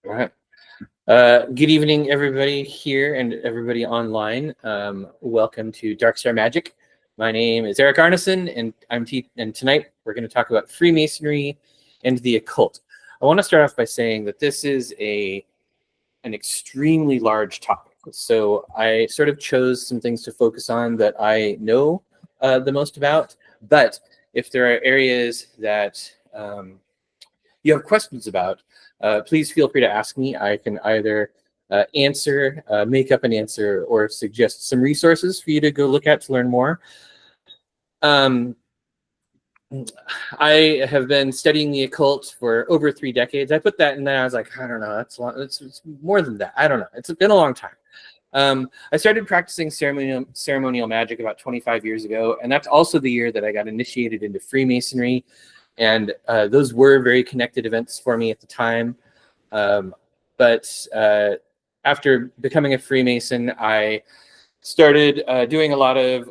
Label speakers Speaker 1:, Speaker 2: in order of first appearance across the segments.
Speaker 1: All right. Good evening, everybody here and everybody online. Welcome to Dark Star Magick. My name is Erik Arneson, and and tonight we're going to talk about Freemasonry and the occult. I want to start off by saying that this is an extremely large topic. So I sort of chose some things to focus on that I know the most about. But if there are areas that you have questions about, please feel free to ask me. I can either answer, make up an answer, or suggest some resources for you to go look at to learn more. I have been studying the occult for over 3 decades. I put that in there. I was like, I don't know, that's long. It's more than that. I don't know. It's been a long time. I started practicing ceremonial magic about 25 years ago, and that's also the year that I got initiated into Freemasonry. And those were very connected events for me at the time. But after becoming a Freemason, I started doing a lot of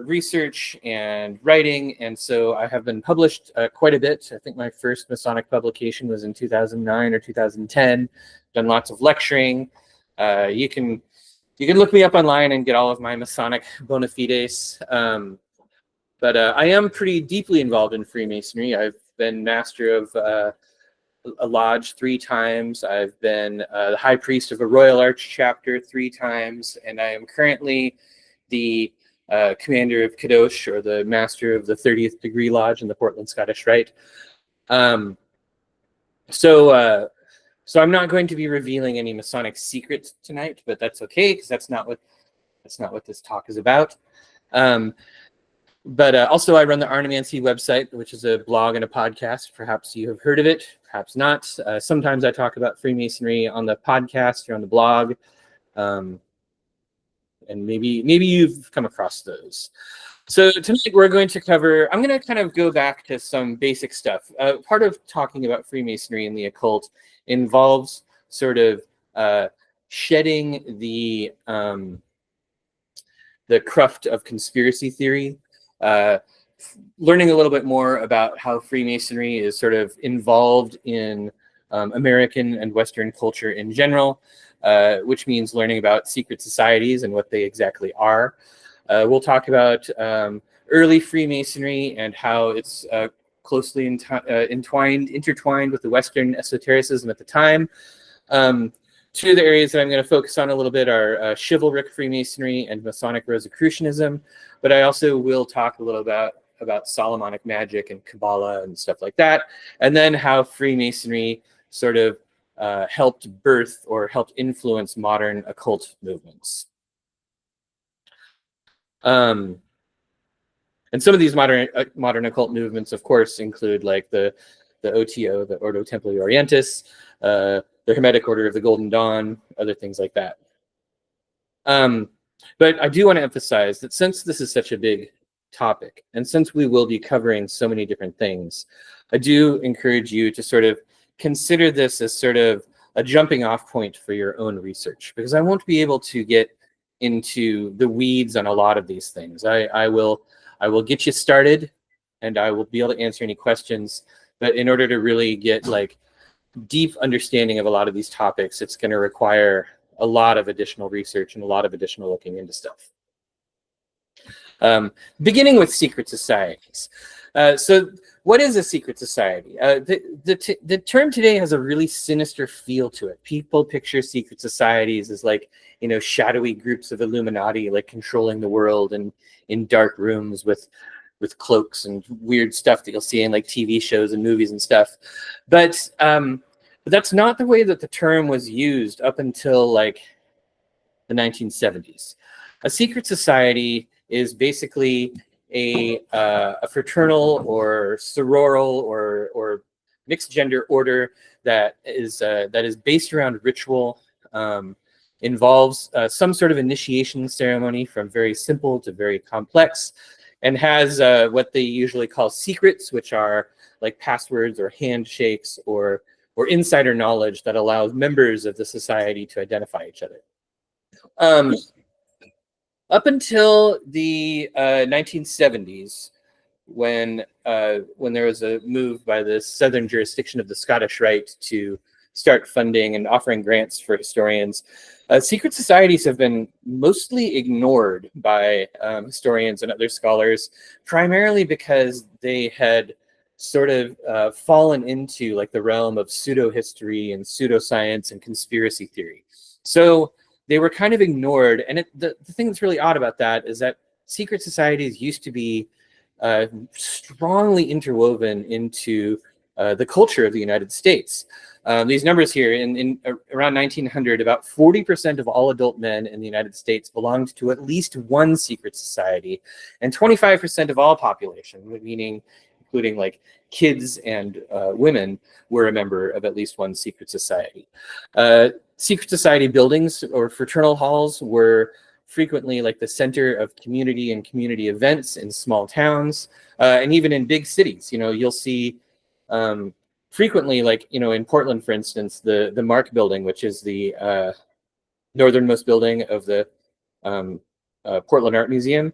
Speaker 1: research and writing. And so I have been published quite a bit. I think my first Masonic publication was in 2009 or 2010. Done lots of lecturing. You can look me up online and get all of my Masonic bona fides. But I am pretty deeply involved in Freemasonry. I've been master of a lodge 3 times. I've been the high priest of a Royal Arch chapter 3 times. And I am currently the commander of Kadosh, or the master of the 30th degree lodge in the Portland Scottish Rite. So I'm not going to be revealing any Masonic secrets tonight, but that's okay, because that's not what this talk is about. But also I run the Arnemancy website, which is a blog and a podcast. Perhaps you have heard of it, perhaps not. Sometimes I talk about Freemasonry on the podcast or on the blog. And maybe you've come across those. So tonight we're going to cover, I'm going to kind of go back to some basic stuff. Part of talking about Freemasonry and the occult involves sort of shedding the cruft of conspiracy theory. Learning a little bit more about how Freemasonry is sort of involved in American and Western culture in general, which means learning about secret societies and what they exactly are. We'll talk about early Freemasonry and how it's closely intertwined with the Western esotericism at the time. 2 of the areas that I'm going to focus on a little bit are chivalric Freemasonry and Masonic Rosicrucianism, but I also will talk a little about Solomonic magic and Kabbalah and stuff like that, and then how Freemasonry sort of helped birth or helped influence modern occult movements. And some of these modern occult movements, of course, include like the OTO, the Ordo Templi Orientis, the Hermetic Order of the Golden Dawn, other things like that. But I do want to emphasize that since this is such a big topic, and since we will be covering so many different things, I do encourage you to sort of consider this as sort of a jumping off point for your own research, because I won't be able to get into the weeds on a lot of these things. I will get you started, and I will be able to answer any questions. But in order to really get like deep understanding of a lot of these topics, it's going to require a lot of additional research and a lot of additional looking into stuff. Beginning with secret societies. So what is a secret society? The term today has a really sinister feel to it. People picture secret societies as like, shadowy groups of Illuminati, like controlling the world and in dark rooms with cloaks and weird stuff that you'll see in like TV shows and movies and stuff. But that's not the way that the term was used up until like the 1970s. A secret society is basically a fraternal or sororal or mixed gender order that is based around ritual, involves some sort of initiation ceremony from very simple to very complex, and has what they usually call secrets, which are like passwords or handshakes or insider knowledge that allows members of the society to identify each other. Up until the 1970s, when there was a move by the southern jurisdiction of the Scottish Rite to start funding and offering grants for historians. Secret societies have been mostly ignored by historians and other scholars, primarily because they had sort of fallen into like the realm of pseudo-history and pseudoscience and conspiracy theory. So they were kind of ignored. And the thing that's really odd about that is that secret societies used to be strongly interwoven into the culture of the United States. These numbers here, in around 1900, about 40% of all adult men in the United States belonged to at least one secret society, and 25% of all population, meaning including like kids and women, were a member of at least one secret society. Secret society buildings or fraternal halls were frequently like the center of community and community events in small towns, and even in big cities. You'll see frequently, like, in Portland, for instance, the Mark building, which is the northernmost building of the Portland Art Museum,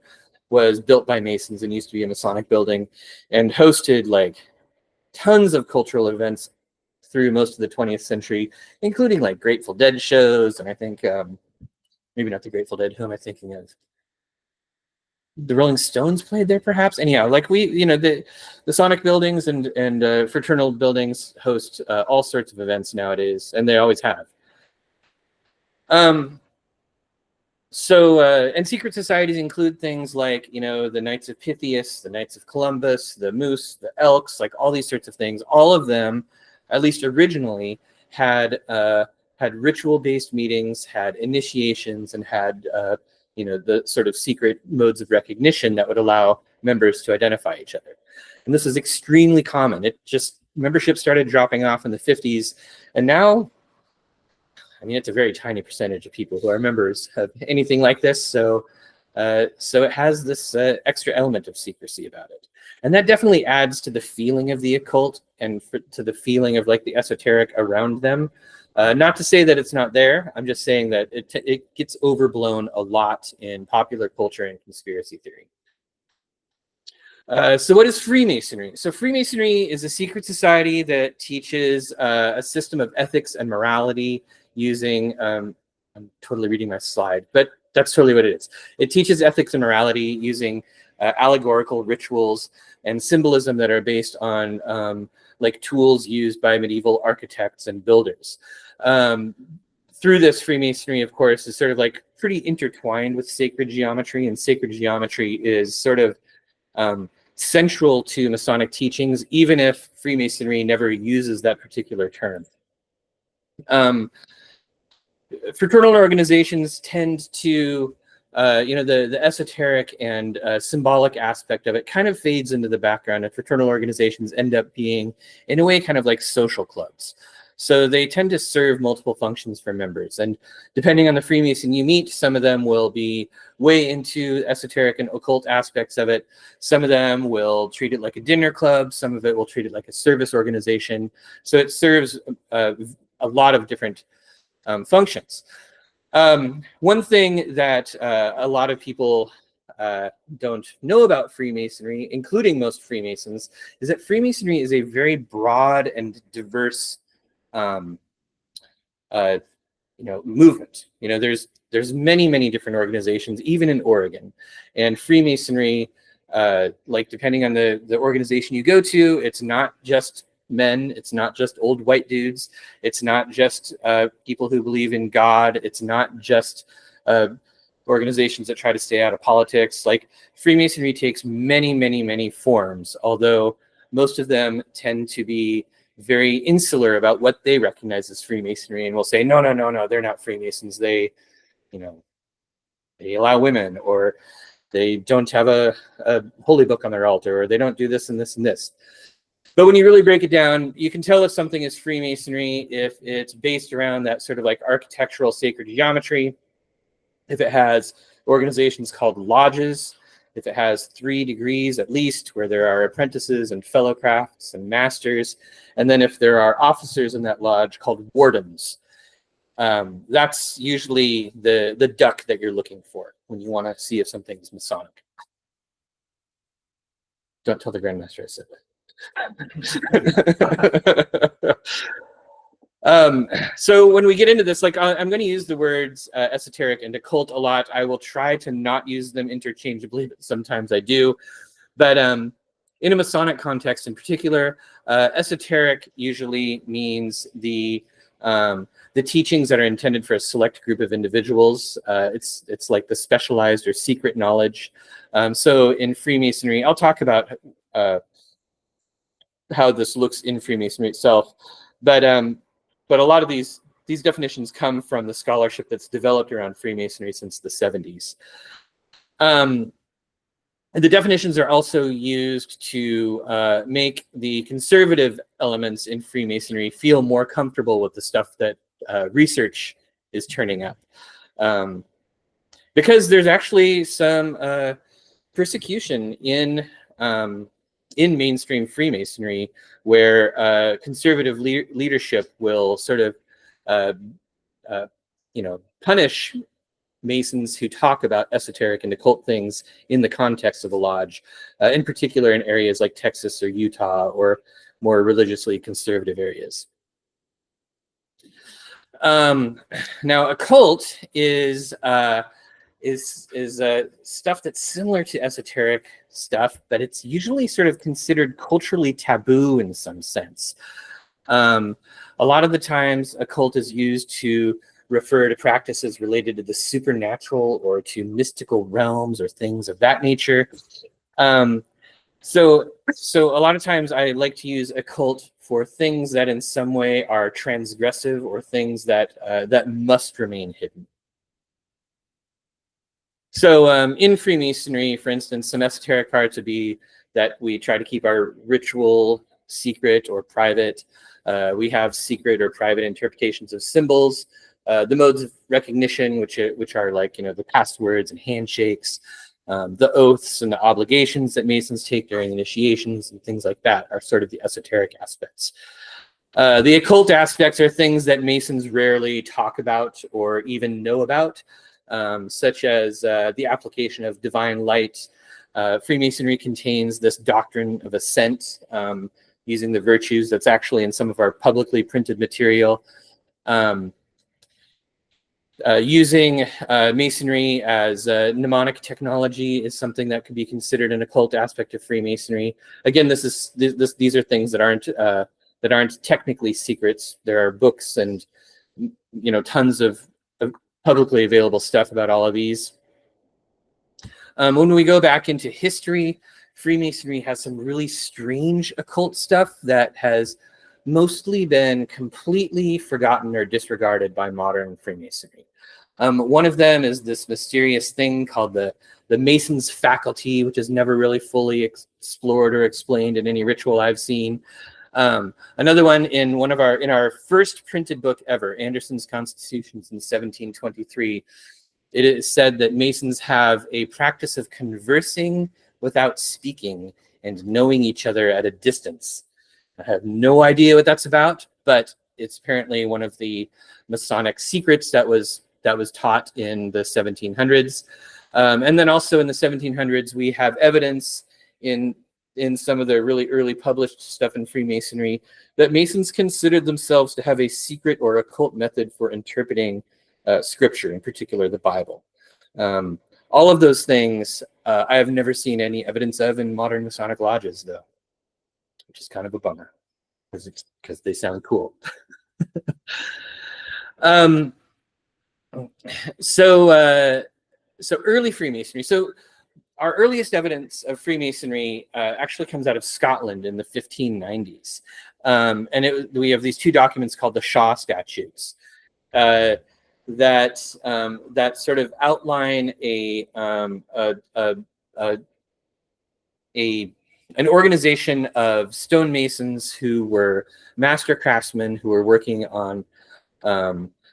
Speaker 1: was built by Masons and used to be a Masonic building and hosted like tons of cultural events through most of the 20th century, including like Grateful Dead shows. And I think maybe not the Grateful Dead. Who am I thinking of? The Rolling Stones played there, perhaps. Anyhow, like the Sonic buildings and fraternal buildings host all sorts of events nowadays, and they always have. And secret societies include things like, the Knights of Pythias, the Knights of Columbus, the Moose, the Elks, like all these sorts of things. All of them, at least originally, had ritual-based meetings, had initiations, and had the sort of secret modes of recognition that would allow members to identify each other. And this is extremely common. Membership started dropping off in the 50s, and now, it's a very tiny percentage of people who are members of anything like this. So it has this extra element of secrecy about it. And that definitely adds to the feeling of the occult and to the feeling of like the esoteric around them. Not to say that it's not there. I'm just saying that it gets overblown a lot in popular culture and conspiracy theory. So what is Freemasonry? So Freemasonry is a secret society that teaches a system of ethics and morality using, I'm totally reading my slide, but that's totally what it is. It teaches ethics and morality using allegorical rituals and symbolism that are based on like tools used by medieval architects and builders. Through this, Freemasonry, of course, is sort of like pretty intertwined with sacred geometry, and sacred geometry is sort of central to Masonic teachings, even if Freemasonry never uses that particular term. Fraternal organizations tend to, the esoteric and symbolic aspect of it kind of fades into the background, and fraternal organizations end up being, in a way, kind of like social clubs. So they tend to serve multiple functions for members. And depending on the Freemason you meet, some of them will be way into esoteric and occult aspects of it. Some of them will treat it like a dinner club. Some of it will treat it like a service organization. So it serves a lot of different functions. One thing that a lot of people don't know about Freemasonry, including most Freemasons, is that Freemasonry is a very broad and diverse movement. There's many different organizations, even in Oregon, and Freemasonry, like depending on the organization you go to, it's not just men, it's not just old white dudes, it's not just people who believe in God, it's not just organizations that try to stay out of politics. Like Freemasonry takes many forms, although most of them tend to be very insular about what they recognize as Freemasonry, and will say, no, they're not Freemasons. They allow women, or they don't have a holy book on their altar, or they don't do this and this and this. But when you really break it down, you can tell if something is Freemasonry if it's based around that sort of like architectural sacred geometry, if it has organizations called lodges, if it has 3 degrees at least, where there are apprentices and fellow crafts and masters, and then if there are officers in that lodge called wardens. That's usually the duck that you're looking for when you want to see if something is Masonic. Don't tell the Grandmaster I said that. So when we get into this, like I'm going to use the words esoteric and occult a lot. I will try to not use them interchangeably, but sometimes I do. But in a Masonic context in particular, esoteric usually means the teachings that are intended for a select group of individuals. It's like the specialized or secret knowledge. So in Freemasonry, I'll talk about how this looks in Freemasonry itself, but a lot of these definitions come from the scholarship that's developed around Freemasonry since the 70s. And the definitions are also used to make the conservative elements in Freemasonry feel more comfortable with the stuff that research is turning up. Because there's actually some persecution in mainstream Freemasonry, where conservative leadership will sort of, punish Masons who talk about esoteric and occult things in the context of a lodge, in particular in areas like Texas or Utah or more religiously conservative areas. Now, occult is stuff that's similar to esoteric stuff, but it's usually sort of considered culturally taboo in some sense. A lot of the times, occult is used to refer to practices related to the supernatural or to mystical realms or things of that nature. So a lot of times I like to use occult for things that in some way are transgressive or things that that must remain hidden. So in Freemasonry, for instance, some esoteric parts would be that we try to keep our ritual secret or private. We have secret or private interpretations of symbols. The modes of recognition, which are like, the passwords and handshakes, the oaths and the obligations that Masons take during initiations and things like that are sort of the esoteric aspects. The occult aspects are things that Masons rarely talk about or even know about, such as the application of divine light. Freemasonry contains this doctrine of ascent, using the virtues that's actually in some of our publicly printed material. Using Masonry as mnemonic technology is something that could be considered an occult aspect of Freemasonry. Again, these are things that aren't technically secrets. There are books and tons of publicly available stuff about all of these. When we go back into history, Freemasonry has some really strange occult stuff that has mostly been completely forgotten or disregarded by modern Freemasonry. One of them is this mysterious thing called the Mason's faculty, which is never really fully explored or explained in any ritual I've seen. Another one in our first printed book ever, Anderson's Constitutions in 1723, it is said that Masons have a practice of conversing without speaking and knowing each other at a distance. I have no idea what that's about, but it's apparently one of the Masonic secrets that was taught in the 1700s. And then also in the 1700s, we have evidence in some of the really early published stuff in Freemasonry that Masons considered themselves to have a secret or occult method for interpreting scripture, in particular the Bible. All of those things I have never seen any evidence of in modern Masonic lodges, though, which is kind of a bummer because they sound cool. So early Freemasonry. So our earliest evidence of Freemasonry actually comes out of Scotland in the 1590s. And we have these two documents called the Shaw Statutes that sort of outline an organization of stonemasons who were master craftsmen who were working on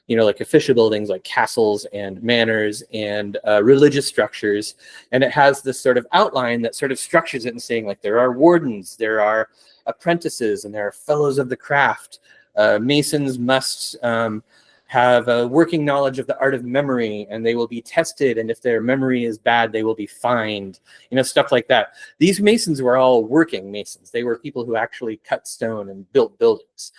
Speaker 1: like official buildings like castles and manors and religious structures. And it has this sort of outline that sort of structures it and saying, like, there are wardens, there are apprentices, and there are fellows of the craft. Masons must have a working knowledge of the art of memory, and they will be tested, and if their memory is bad, they will be fined, stuff like that. These Masons were all working Masons. They were people who actually cut stone and built buildings.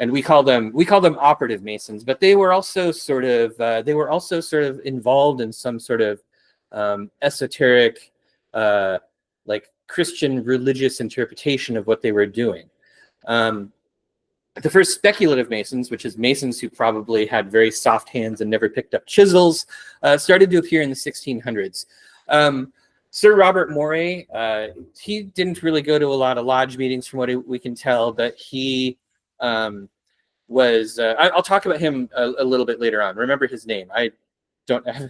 Speaker 1: and we call them operative Masons, but they were also sort of involved in some sort of esoteric, like Christian religious interpretation of what they were doing. The first speculative Masons, which is Masons who probably had very soft hands and never picked up chisels, started to appear in the 1600s. Sir Robert Moray, he didn't really go to a lot of lodge meetings from what we can tell, but he was, I'll talk about him a little bit later on. Remember his name. I don't have,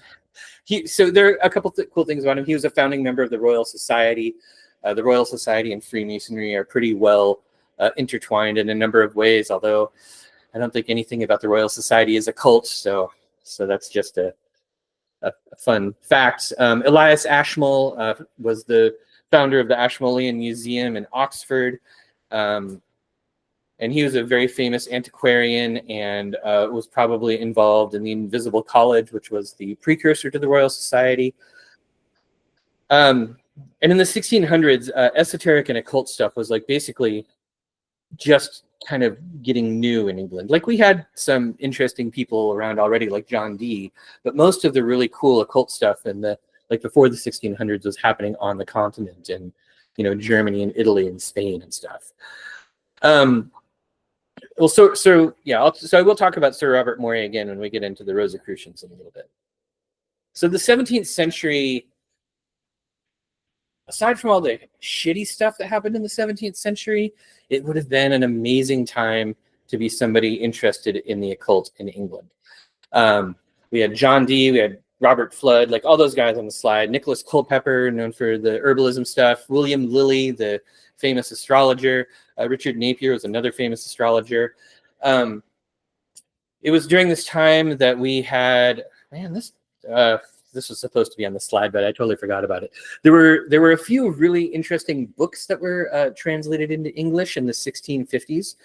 Speaker 1: so there are a couple cool things about him. He was a founding member of the Royal Society. The Royal Society and Freemasonry are pretty well intertwined in a number of ways, although I don't think anything about the Royal Society is occult, so that's just a fun fact. Elias Ashmole was the founder of the Ashmolean Museum in Oxford, and he was a very famous antiquarian and was probably involved in the Invisible College, which was the precursor to the Royal Society. And in the 1600s, esoteric and occult stuff was like basically just kind of getting new in England. Like we had some interesting people around already, like John Dee, but most of the really cool occult stuff in the before the 1600s was happening on the continent in, you know, Germany and Italy and Spain and stuff. Well, so yeah, I will talk about Sir Robert Moray again when we get into the Rosicrucians in a little bit. So the 17th century, aside from all the shitty stuff that happened in the 17th century, it would have been an amazing time to be somebody interested in the occult in England. We had John Dee, we had Robert Flood, like all those guys on the slide. Nicholas Culpeper, known for the herbalism stuff. William Lilly, the famous astrologer. Richard Napier was another famous astrologer. It was during this time that we had, man, this was supposed to be on the slide, but I totally forgot about it. There were a few really interesting books that were translated into English in the 1650s.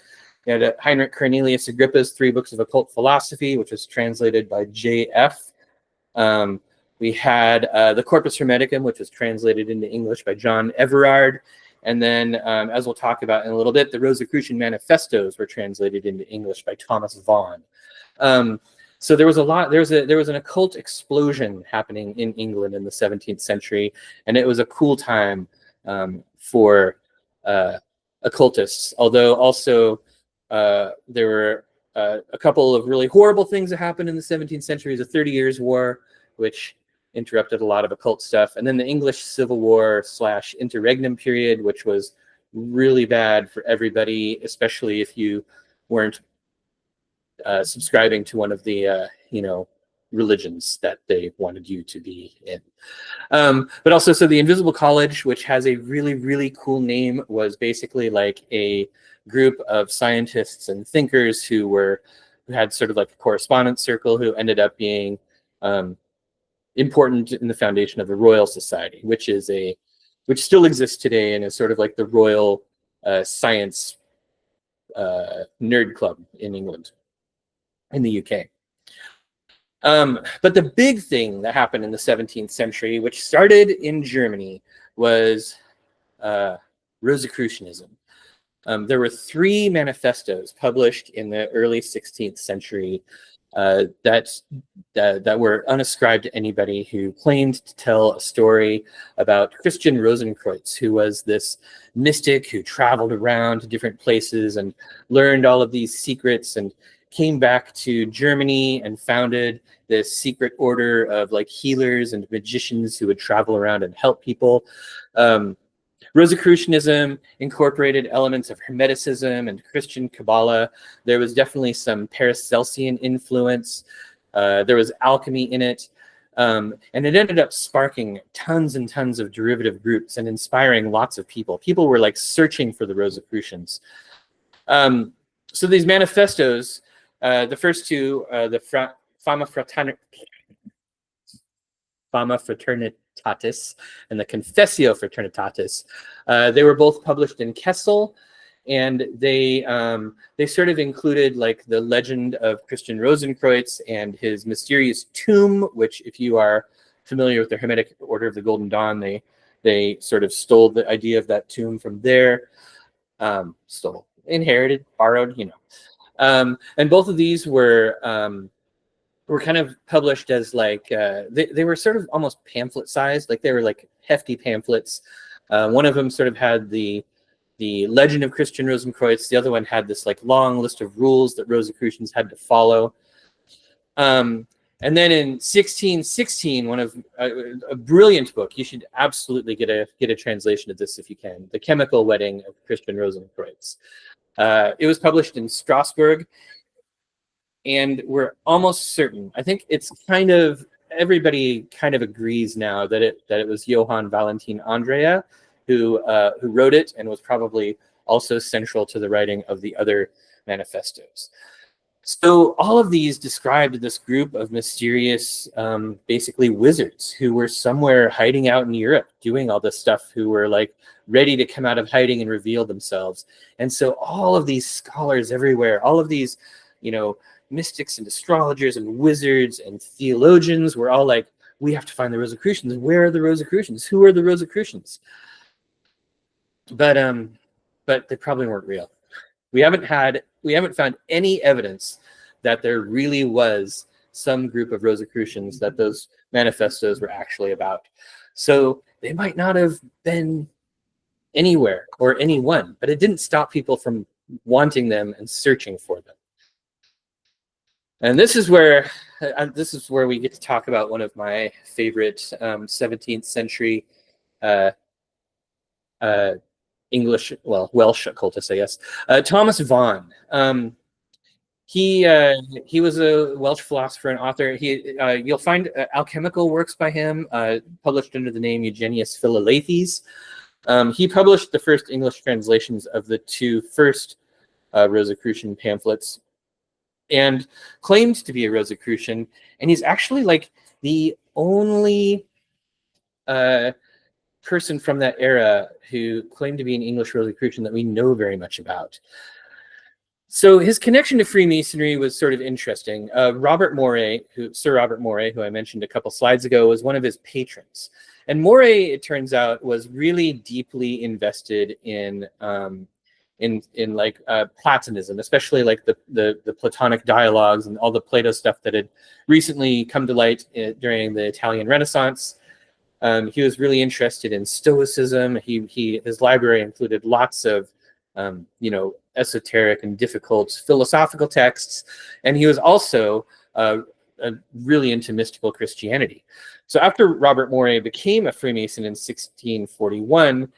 Speaker 1: You had Heinrich Cornelius Agrippa's 3 Books of Occult Philosophy, which was translated by J.F. We had the Corpus Hermeticum, which was translated into English by John Everard. And then, as we'll talk about in a little bit, the Rosicrucian Manifestos were translated into English by Thomas Vaughan. So there was a lot. There was an occult explosion happening in England in the 17th century, and it was a cool time for occultists. Although also there were a couple of really horrible things that happened in the 17th century. The 30 Years' War, which interrupted a lot of occult stuff, and then the English Civil War / interregnum period, which was really bad for everybody, especially if you weren't subscribing to one of the religions that they wanted you to be in. But also, so the Invisible College, which has a really, really cool name, was basically like a group of scientists and thinkers who had sort of like a correspondence circle, who ended up being important in the foundation of the Royal Society, which still exists today and is sort of like the Royal Science nerd club in England, in the UK. But the big thing that happened in the 17th century, which started in Germany, was Rosicrucianism. There were 3 manifestos published in the early 16th century that were unascribed to anybody who claimed to tell a story about Christian Rosenkreuz, who was this mystic who traveled around to different places and learned all of these secrets and came back to Germany and founded this secret order of like healers and magicians who would travel around and help people. Rosicrucianism incorporated elements of Hermeticism and Christian Kabbalah. There was definitely some Paracelsian influence. There was alchemy in it. And it ended up sparking tons and tons of derivative groups and inspiring lots of people. People were like searching for the Rosicrucians. So these manifestos, the first 2, the Fama Fraternitatis and the Confessio Fraternitatis, they were both published in Kessel, and they sort of included like the legend of Christian Rosenkreuz and his mysterious tomb, which, if you are familiar with the Hermetic Order of the Golden Dawn, they sort of stole the idea of that tomb from there. Inherited, borrowed, And both of these were kind of published as like they were sort of almost pamphlet sized, like they were like hefty pamphlets. One of them sort of had the legend of Christian Rosenkreuz. The other one had this like long list of rules that Rosicrucians had to follow. And then in 1616, one of a brilliant book. You should absolutely get a translation of this if you can. The Chemical Wedding of Christian Rosenkreuz. It was published in Strasbourg, and we're almost certain. I think it's kind of everybody kind of agrees now that it was Johann Valentin Andrea who wrote it, and was probably also central to the writing of the other manifestos. So all of these described this group of mysterious, basically wizards who were somewhere hiding out in Europe doing all this stuff, who were like ready to come out of hiding and reveal themselves. And so all of these scholars everywhere, all of these, mystics and astrologers and wizards and theologians were all like, we have to find the Rosicrucians. Where are the Rosicrucians? Who are the Rosicrucians? But they probably weren't real. We haven't found any evidence that there really was some group of Rosicrucians that those manifestos were actually about. So they might not have been anywhere or anyone, but it didn't stop people from wanting them and searching for them. And this is where we get to talk about one of my favorite 17th century Welsh occultist, I guess. Thomas Vaughan. He was a Welsh philosopher and author. You'll find alchemical works by him, published under the name Eugenius Philalethes. He published the first English translations of the two first Rosicrucian pamphlets, and claimed to be a Rosicrucian. And he's actually like the only person from that era who claimed to be an English Rosicrucian that we know very much about. So his connection to Freemasonry was sort of interesting. Sir Robert Moray, who I mentioned a couple slides ago, was one of his patrons. And Moray, it turns out, was really deeply invested in Platonism, especially like the Platonic dialogues and all the Plato stuff that had recently come to light during the Italian Renaissance. He was really interested in Stoicism. His library included lots of esoteric and difficult philosophical texts, and he was also really into mystical Christianity. So after Robert Moray became a Freemason in 1641,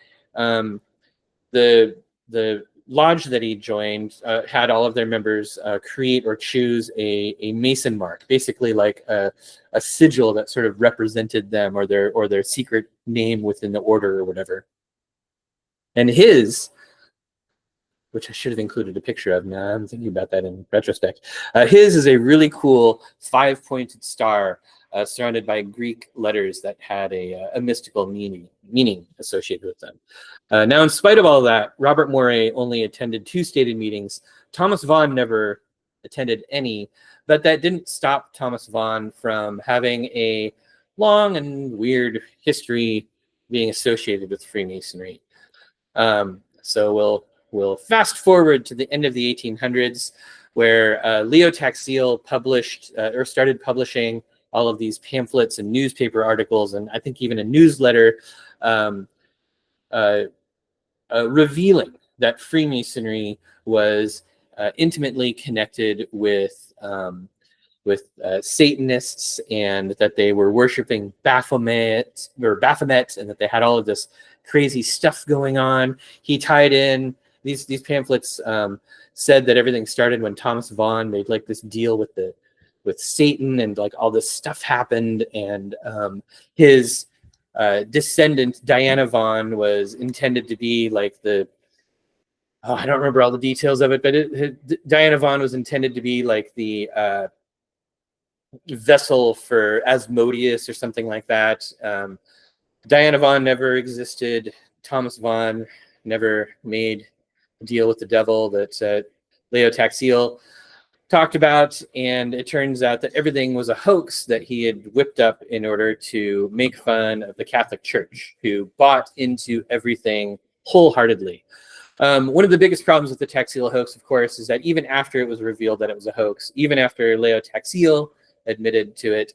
Speaker 1: the lodge that he joined had all of their members create or choose a Mason mark, basically like a sigil that sort of represented them or their secret name within the order or whatever. And his, which I should have included a picture of. Now I'm thinking about that in retrospect. His is a really cool 5-pointed star surrounded by Greek letters that had a mystical meaning associated with them. Now, in spite of all that, Robert Moray only attended 2 stated meetings. Thomas Vaughan never attended any, but that didn't stop Thomas Vaughan from having a long and weird history being associated with Freemasonry. So we'll fast forward to the end of the 1800s, where Leo Taxil started publishing all of these pamphlets and newspaper articles, and I think even a newsletter revealing that Freemasonry was intimately connected with Satanists, and that they were worshiping Baphomet, and that they had all of this crazy stuff going on. He tied in these pamphlets, said that everything started when Thomas Vaughan made like this deal with Satan, and like all this stuff happened, and his descendant Diana Vaughan was intended to be like I don't remember all the details of it, but Diana Vaughan was intended to be like the vessel for Asmodeus or something like that. Diana Vaughan never existed. Thomas Vaughan never made a deal with the devil that Leo Taxil talked about, and it turns out that everything was a hoax that he had whipped up in order to make fun of the Catholic Church, who bought into everything wholeheartedly. One of the biggest problems with the Taxiel hoax, of course, is that even after it was revealed that it was a hoax, even after Leo Taxiel admitted to it,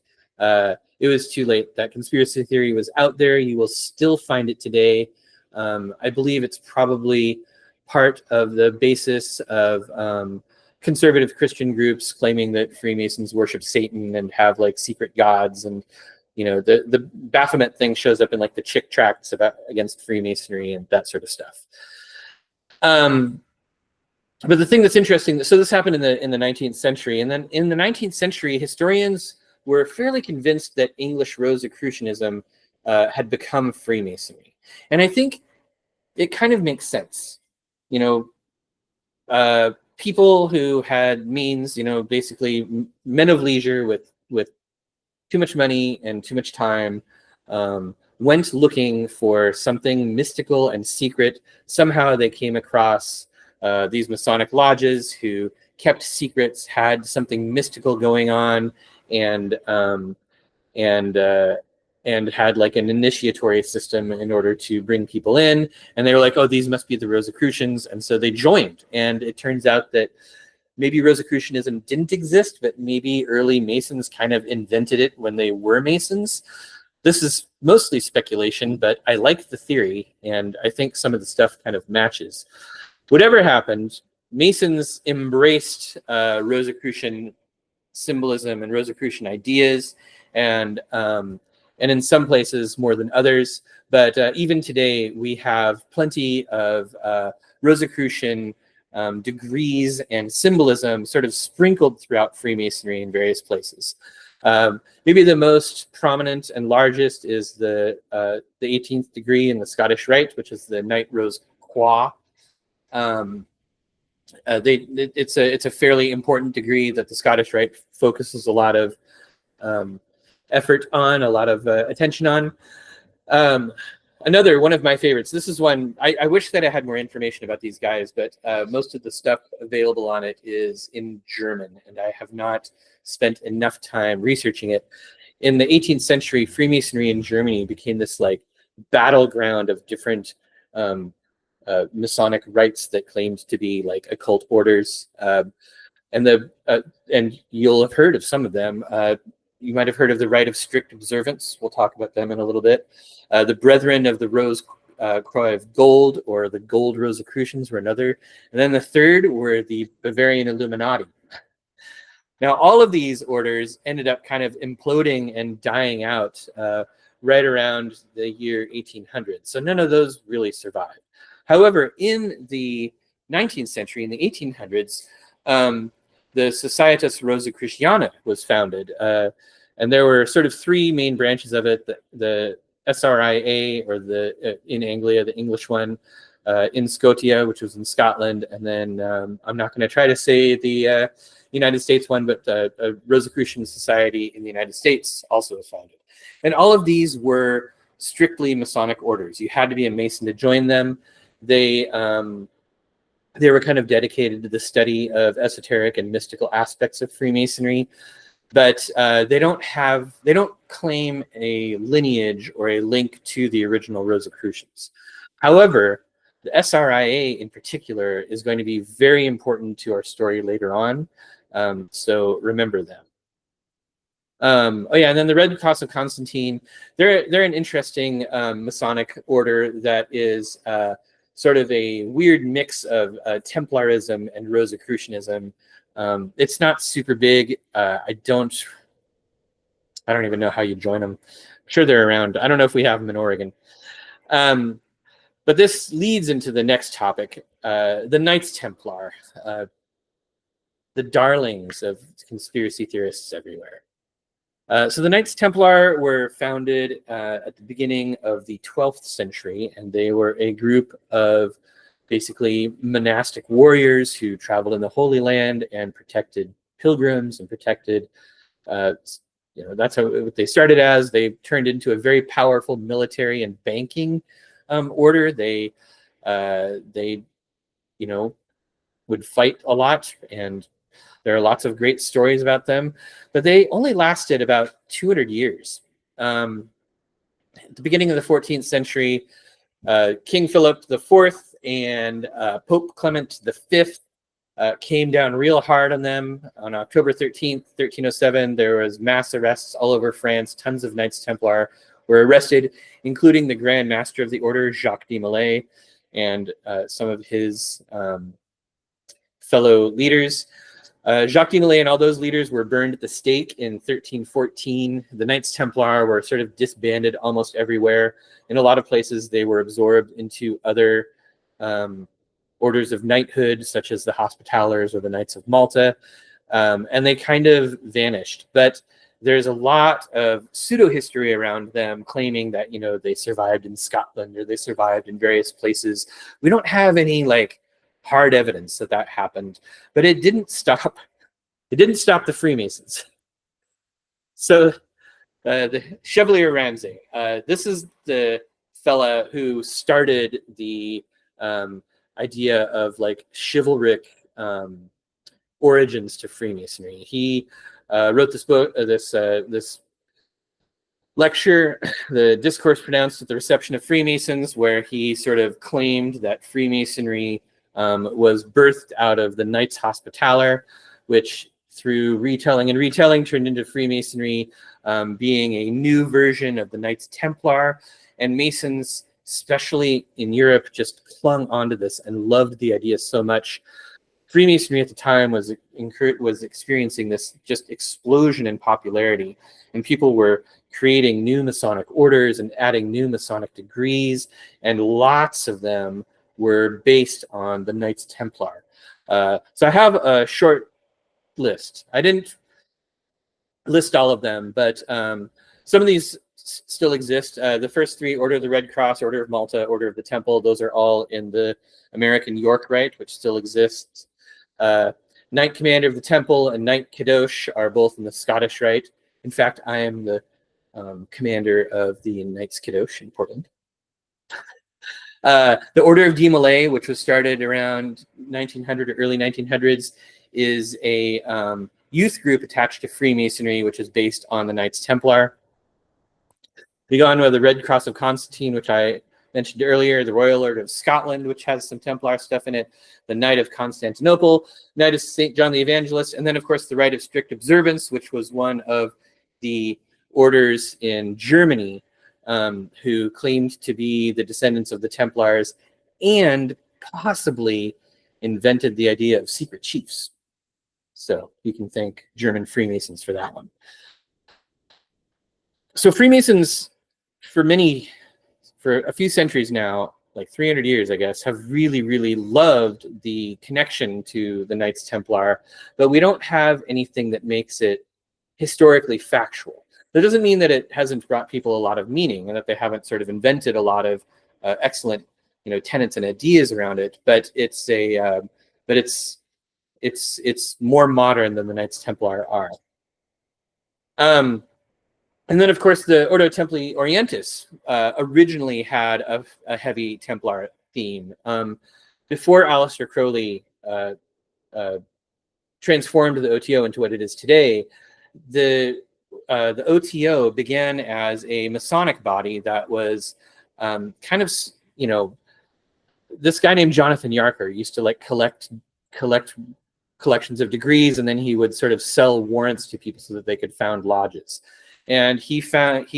Speaker 1: it was too late. That conspiracy theory was out there. You will still find it today. I believe it's probably part of the basis of conservative Christian groups claiming that Freemasons worship Satan and have like secret gods, and the Baphomet thing shows up in like the Chick tracts against Freemasonry and that sort of stuff. But the thing that's interesting, so this happened in the 19th century, and then in the 19th century, historians were fairly convinced that English Rosicrucianism had become Freemasonry, and I think it kind of makes sense. People who had means, basically men of leisure with too much money and too much time, went looking for something mystical and secret. Somehow they came across these Masonic lodges who kept secrets, had something mystical going on, and had like an initiatory system in order to bring people in. And they were like, oh, these must be the Rosicrucians. And so they joined. And it turns out that maybe Rosicrucianism didn't exist, but maybe early Masons kind of invented it when they were Masons. This is mostly speculation, but I like the theory, and I think some of the stuff kind of matches. Whatever happened, Masons embraced Rosicrucian symbolism and Rosicrucian ideas, and in some places more than others. But even today, we have plenty of Rosicrucian degrees and symbolism sort of sprinkled throughout Freemasonry in various places. Maybe the most prominent and largest is the 18th degree in the Scottish Rite, which is the Knight Rose Croix. It's a fairly important degree that the Scottish Rite focuses a lot of effort on, a lot of attention on. Another one of my favorites. This is one I wish that I had more information about these guys, but most of the stuff available on it is in German, and I have not spent enough time researching it. In the 18th century, Freemasonry in Germany became this like battleground of different Masonic rites that claimed to be like occult orders, and you'll have heard of some of them. You might have heard of the Rite of Strict Observance. We'll talk about them in a little bit. The Brethren of the Rose Croix of Gold, or the Gold Rosicrucians, were another. And then the third were the Bavarian Illuminati. Now, all of these orders ended up kind of imploding and dying out right around the year 1800. So none of those really survived. However, in the 19th century, in the 1800s, the Societas Rosicruciana was founded. And there were sort of three main branches of it: the SRIA, or in Anglia, the English one, in Scotia, which was in Scotland, and then I'm not going to try to say the United States one, but a Rosicrucian Society in the United States also was founded. And all of these were strictly Masonic orders. You had to be a Mason to join them. They were kind of dedicated to the study of esoteric and mystical aspects of Freemasonry, but they don't claim a lineage or a link to the original Rosicrucians. However, the SRIA in particular is going to be very important to our story later on, so remember them. Oh yeah, and then the Red Cross of Constantine, they're an interesting Masonic order that is sort of a weird mix of Templarism and Rosicrucianism. It's not super big. I don't even know how you join them. I'm sure they're around. I don't know if we have them in Oregon. But this leads into the next topic, the Knights Templar, the darlings of conspiracy theorists everywhere. So the Knights Templar were founded at the beginning of the 12th century, and they were a group of basically monastic warriors who traveled in the Holy Land and protected pilgrims and protected, that's what they started as. They turned into a very powerful military and banking order. They would fight a lot, and there are lots of great stories about them, but they only lasted about 200 years. At the beginning of the 14th century, King Philip IV and Pope Clement V came down real hard on them. On October 13th, 1307, there was mass arrests all over France. Tons of Knights Templar were arrested, including the Grand Master of the Order, Jacques de Molay, and some of his fellow leaders. Jacques de Molay and all those leaders were burned at the stake in 1314. The Knights Templar were sort of disbanded almost everywhere. In a lot of places, they were absorbed into other orders of knighthood, such as the Hospitallers or the Knights of Malta, and they kind of vanished. But there's a lot of pseudo-history around them claiming that, you know, they survived in Scotland or they survived in various places. We don't have any like hard evidence that that happened, but it didn't stop. It didn't stop the Freemasons. So the Chevalier Ramsay, this is the fella who started the idea of like chivalric origins to Freemasonry. He wrote this book, this lecture, the discourse pronounced at the reception of Freemasons, where he sort of claimed that Freemasonry was birthed out of the Knights Hospitaller, which through retelling and retelling turned into Freemasonry being a new version of the Knights Templar, and Masons, especially in Europe, just clung onto this and loved the idea so much. Freemasonry at the time was experiencing this just explosion in popularity, and people were creating new Masonic orders and adding new Masonic degrees, and lots of them were based on the Knights Templar. So I have a short list. I didn't list all of them, but some of these still exist. The first three, Order of the Red Cross, Order of Malta, Order of the Temple, those are all in the American York Rite, which still exists. Knight Commander of the Temple and Knight Kadosh are both in the Scottish Rite. In fact, I am the commander of the Knights Kadosh in Portland. The Order of de Molay, which was started around 1900 or early 1900s, is a youth group attached to Freemasonry, which is based on the Knights Templar. We go on with the Red Cross of Constantine, which I mentioned earlier, the Royal Order of Scotland, which has some Templar stuff in it, the Knight of Constantinople, Knight of St. John the Evangelist, and then, of course, the Rite of Strict Observance, which was one of the orders in Germany who claimed to be the descendants of the Templars and possibly invented the idea of secret chiefs. So you can thank German Freemasons for that one. So Freemasons, for a few centuries now, like 300 years, I guess, have really, really loved the connection to the Knights Templar, but we don't have anything that makes it historically factual. That doesn't mean that it hasn't brought people a lot of meaning and that they haven't sort of invented a lot of excellent, you know, tenets and ideas around it. But it's more modern than the Knights Templar are. And then, of course, the Ordo Templi Orientis originally had a heavy Templar theme. Before Aleister Crowley transformed the OTO into what it is today, the OTO began as a Masonic body that was kind of, you know, this guy named Jonathan Yarker used to like collect collections of degrees, and then he would sort of sell warrants to people so that they could found lodges. And he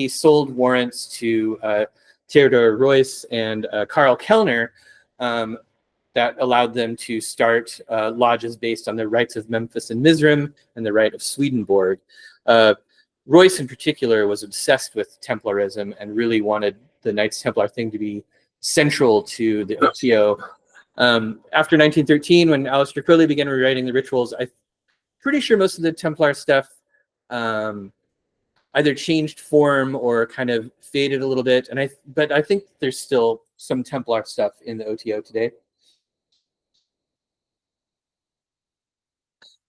Speaker 1: sold warrants to Theodor Reuss and Karl Kellner that allowed them to start lodges based on the rites of Memphis and Mizraim and the rite of Swedenborg. Reuss in particular was obsessed with Templarism and really wanted the Knights Templar thing to be central to the OTO. After 1913, when Aleister Crowley began rewriting the rituals, I'm pretty sure most of the Templar stuff either changed form or kind of faded a little bit. But I think there's still some Templar stuff in the OTO today.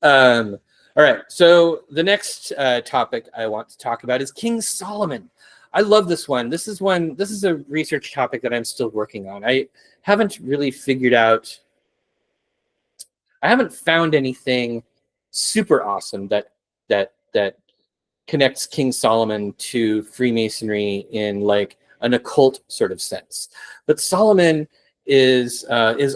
Speaker 1: All right, so the next topic I want to talk about is King Solomon. I love this one. This is a research topic that I'm still working on. I haven't really figured out, I haven't found anything super awesome that connects King Solomon to Freemasonry in like an occult sort of sense. But Solomon is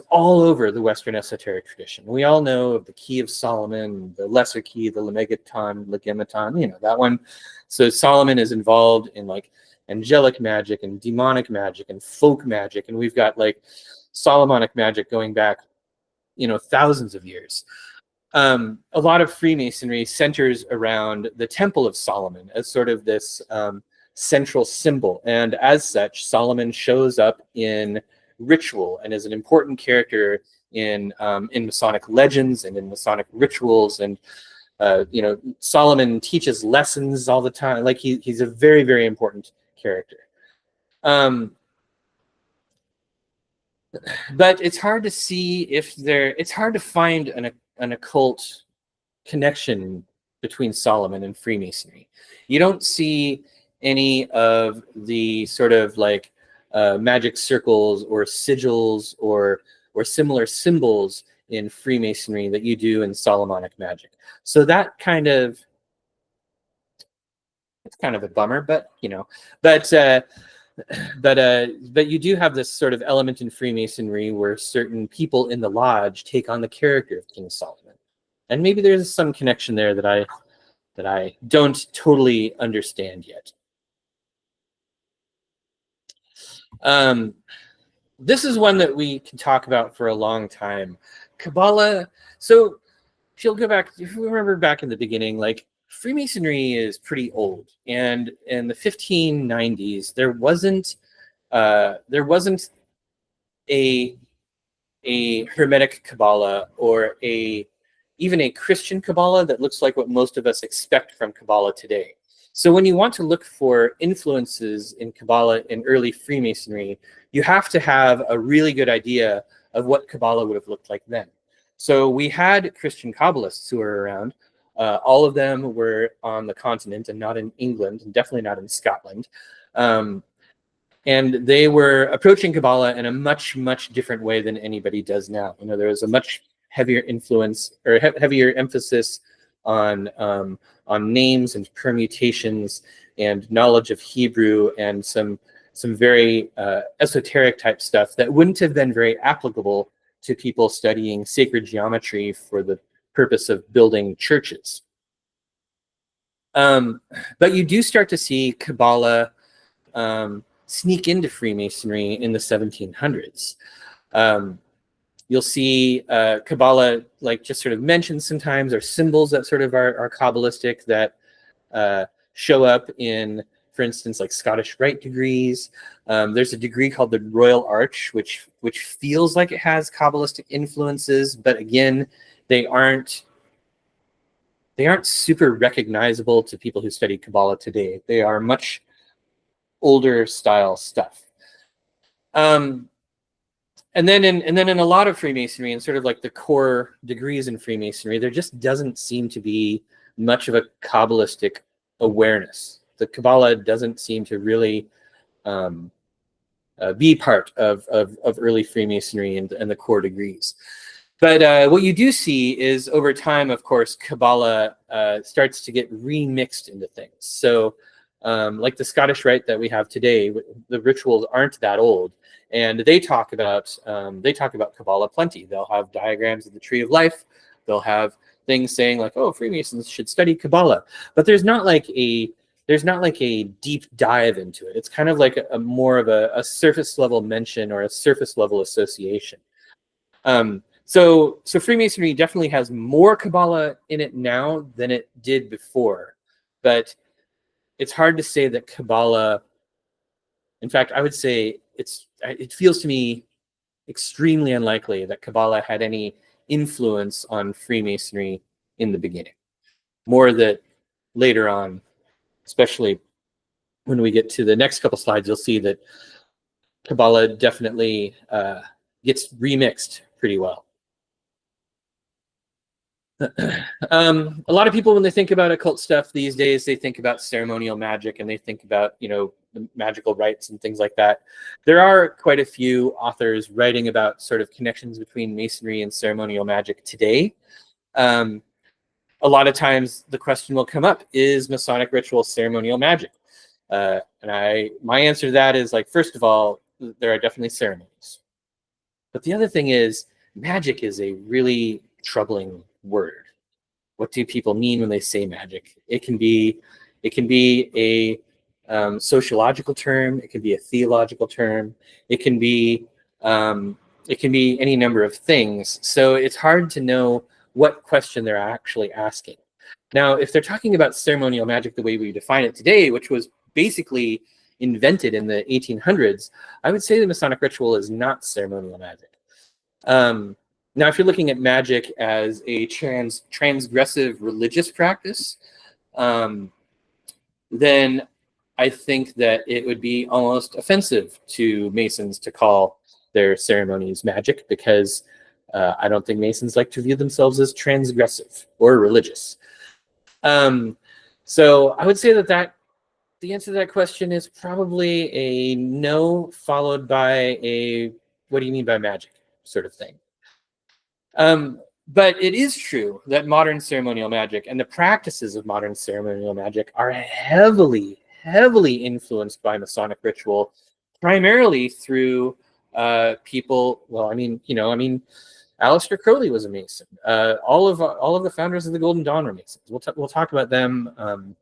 Speaker 1: all over the Western esoteric tradition. We all know of the Key of Solomon, the Lesser Key, the Lemegeton, you know, that one. So Solomon is involved in like angelic magic and demonic magic and folk magic, and we've got like Solomonic magic going back, you know, thousands of years. A lot of Freemasonry centers around the Temple of Solomon as sort of this central symbol, and as such, Solomon shows up in ritual and is an important character in Masonic legends and in Masonic rituals. And you know, Solomon teaches lessons all the time. Like he's a very, very important character. But it's hard to see if it's hard to find an occult connection between Solomon and Freemasonry. You don't see any of the sort of like magic circles or sigils or similar symbols in Freemasonry that you do in Solomonic magic. So that kind of, it's kind of a bummer, but you know, but you do have this sort of element in Freemasonry where certain people in the lodge take on the character of King Solomon, and maybe there's some connection there that I don't totally understand yet. This is one that we can talk about for a long time. Kabbalah. So if you'll go back, if you remember back in the beginning, like Freemasonry is pretty old, and in the 1590s there wasn't a Hermetic Kabbalah or even a Christian Kabbalah that looks like what most of us expect from Kabbalah today. So when you want to look for influences in Kabbalah in early Freemasonry, you have to have a really good idea of what Kabbalah would have looked like then. So we had Christian Kabbalists who were around. All of them were on the continent and not in England, and definitely not in Scotland. And they were approaching Kabbalah in a much, much different way than anybody does now. You know, there was a much heavier influence or heavier emphasis on names and permutations and knowledge of Hebrew and some very esoteric type stuff that wouldn't have been very applicable to people studying sacred geometry for the purpose of building churches. But you do start to see Kabbalah sneak into Freemasonry in the 1700s. You'll see Kabbalah like just sort of mentioned sometimes, or symbols that sort of are Kabbalistic that show up in, for instance, like Scottish Rite degrees. There's a degree called the Royal Arch, which feels like it has Kabbalistic influences, but again, they aren't super recognizable to people who study Kabbalah today. They are much older style stuff. And then in a lot of Freemasonry and sort of like the core degrees in Freemasonry, there just doesn't seem to be much of a Kabbalistic awareness. The Kabbalah doesn't seem to really be part of early Freemasonry and the core degrees. But what you do see is over time, of course, Kabbalah starts to get remixed into things. So like the Scottish Rite that we have today, the rituals aren't that old. And they talk about Kabbalah plenty. They'll have diagrams of the Tree of Life. They'll have things saying like, "Oh, Freemasons should study Kabbalah," but there's not like a deep dive into it. It's kind of like a more of a surface level mention or a surface level association. So Freemasonry definitely has more Kabbalah in it now than it did before, but it's hard to say that Kabbalah. In fact, I would say it feels to me extremely unlikely that Kabbalah had any influence on Freemasonry in the beginning. More that later on, especially when we get to the next couple slides, you'll see that Kabbalah definitely gets remixed pretty well. A lot of people, when they think about occult stuff these days, they think about ceremonial magic and they think about, you know, the magical rites and things like that. There are quite a few authors writing about sort of connections between Masonry and ceremonial magic today. A lot of times the question will come up, is Masonic ritual ceremonial magic? And my answer to that is, like, first of all, there are definitely ceremonies. But the other thing is, magic is a really troubling word. What do people mean when they say magic? It can be a sociological term. It can be a theological term. It can be any number of things. So it's hard to know what question they're actually asking. Now, if they're talking about ceremonial magic the way we define it today, which was basically invented in the 1800s, I would say the Masonic ritual is not ceremonial magic. Now, if you're looking at magic as a transgressive religious practice, then I think that it would be almost offensive to Masons to call their ceremonies magic, because I don't think Masons like to view themselves as transgressive or religious. So I would say that the answer to that question is probably a no, followed by a what do you mean by magic sort of thing. But it is true that modern ceremonial magic and the practices of modern ceremonial magic are heavily influenced by Masonic ritual, primarily through people. Well, Aleister Crowley was a Mason. All of the founders of the Golden Dawn were Masons. We'll talk about them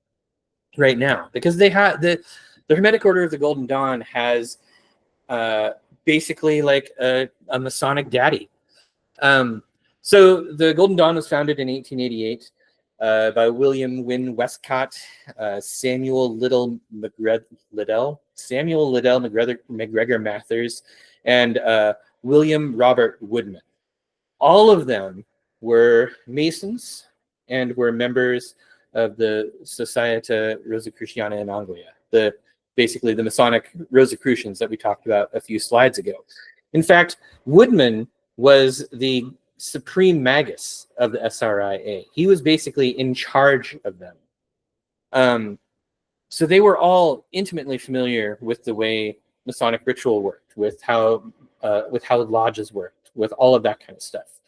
Speaker 1: right now, because they had the Hermetic Order of the Golden Dawn has basically like a Masonic daddy. So the Golden Dawn was founded in 1888 by William Wynne Westcott, Samuel Liddell McGregor Mathers, and William Robert Woodman. All of them were Masons and were members of the Societa Rosicruciana in Anglia, basically the Masonic Rosicrucians that we talked about a few slides ago. In fact, Woodman was the supreme magus of the SRIA. He was basically in charge of them. So they were all intimately familiar with the way Masonic ritual worked, with how lodges worked, with all of that kind of stuff.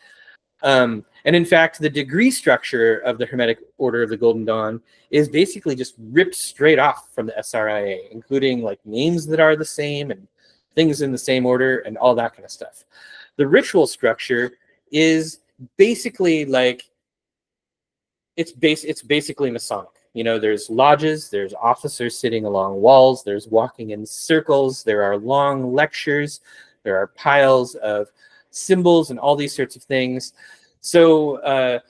Speaker 1: And in fact, the degree structure of the Hermetic Order of the Golden Dawn is basically just ripped straight off from the SRIA, including like names that are the same and things in the same order and all that kind of stuff. The ritual structure is basically like it's basically Masonic. You know, there's lodges, there's officers sitting along walls, there's walking in circles, there are long lectures, there are piles of symbols and all these sorts of things. So I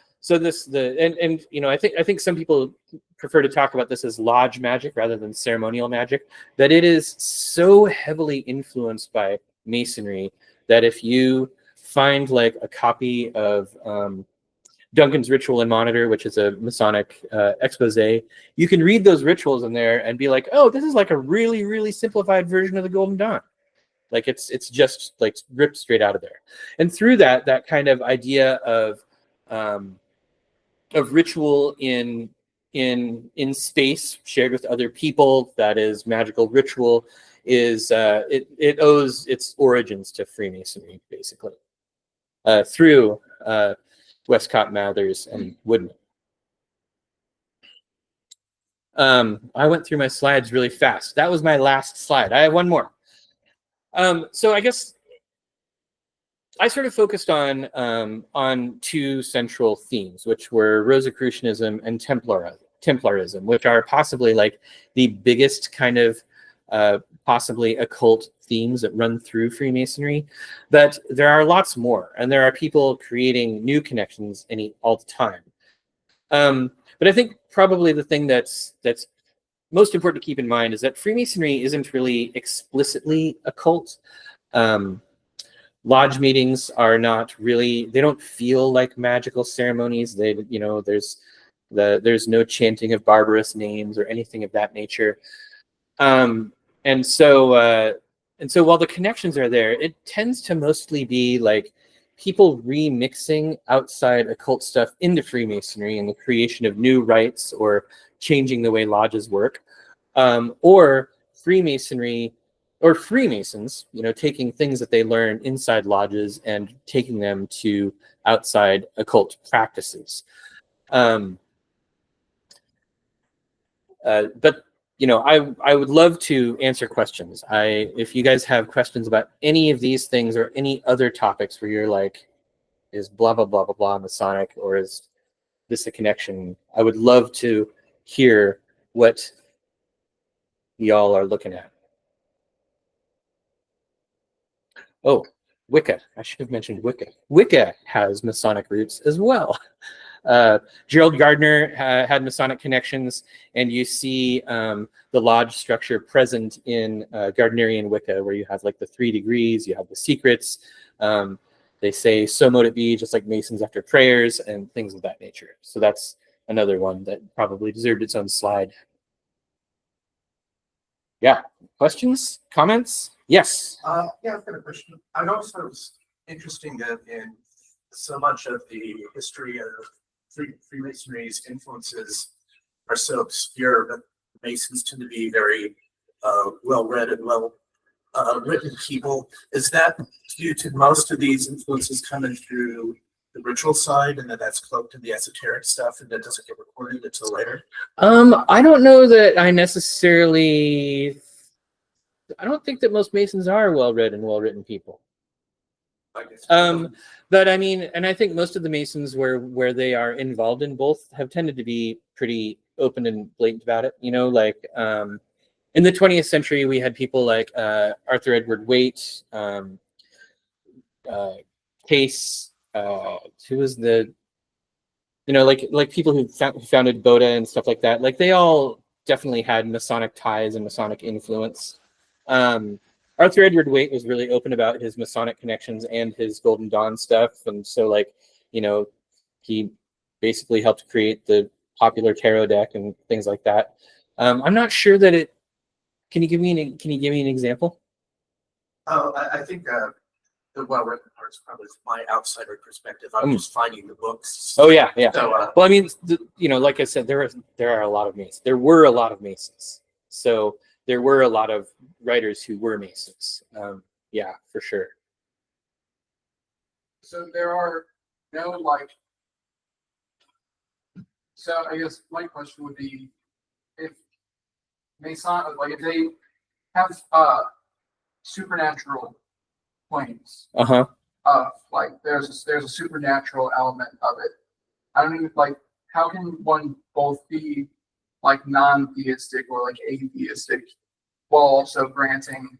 Speaker 1: think some people prefer to talk about this as lodge magic rather than ceremonial magic, that it is so heavily influenced by Masonry that if you find like a copy of Duncan's Ritual and Monitor, which is a Masonic expose, you can read those rituals in there and be like, oh, this is like a really, really simplified version of the Golden Dawn. Like it's just like ripped straight out of there. And through that kind of idea of ritual in space shared with other people, that is magical ritual, is it owes its origins to Freemasonry, basically, through Westcott, Mathers, and Woodman. I went through my slides really fast. That was my last slide. I have one more. So I guess I sort of focused on two central themes, which were Rosicrucianism and Templarism, which are possibly like the biggest kind of possibly occult themes that run through Freemasonry. But there are lots more, and there are people creating new connections all the time. But I think probably the thing that's most important to keep in mind is that Freemasonry isn't really explicitly occult. Lodge meetings are not really, they don't feel like magical ceremonies. There's no chanting of barbarous names or anything of that nature. And so while the connections are there, it tends to mostly be like people remixing outside occult stuff into Freemasonry and the creation of new rites or changing the way lodges work, or Freemasonry or Freemasons, taking things that they learn inside lodges and taking them to outside occult practices. But I would love to answer questions. If you guys have questions about any of these things or any other topics where you're like, is blah blah blah blah blah Masonic, or is this a connection? I would love to hear what y'all are looking at. Oh, Wicca. I should have mentioned Wicca. Wicca has Masonic roots as well. Gerald Gardner had Masonic connections, and you see the lodge structure present in Gardnerian Wicca, where you have like the 3 degrees, you have the secrets. They say, so mote it be, just like Masons after prayers and things of that nature. So that's another one that probably deserved its own slide. Yeah, questions, comments? Yes.
Speaker 2: Yeah, I've got a question. I noticed it was interesting that in so much of the history of Freemasonry's influences are so obscure, but Masons tend to be very well-read and well-written people. Is that due to most of these influences coming through the ritual side, and that's cloaked in the esoteric stuff, and that doesn't get recorded until later?
Speaker 1: I don't know that I don't think that most Masons are well-read and well-written people. But I mean, and I think most of the Masons where they are involved in both have tended to be pretty open and blatant about it. Like in the 20th century, we had people like Arthur Edward Waite, Case, who was the, like people who founded Boda and stuff like that. Like they all definitely had Masonic ties and Masonic influence. Arthur Edward Waite was really open about his Masonic connections and his Golden Dawn stuff, and so he basically helped create the popular tarot deck and things like that. I'm not sure that it. Can you give me an example?
Speaker 2: Oh, I think the well-written part is probably my outsider perspective. I'm just finding the books.
Speaker 1: Oh yeah.
Speaker 2: So,
Speaker 1: well, I mean, like I said, there are a lot of Masons. There were a lot of Masons. So there were a lot of writers who were Masons. Yeah, for sure.
Speaker 3: So there are no so I guess my question would be, if if they have supernatural claims of there's a supernatural element of it. I don't even how can one both be non-theistic or atheistic while also granting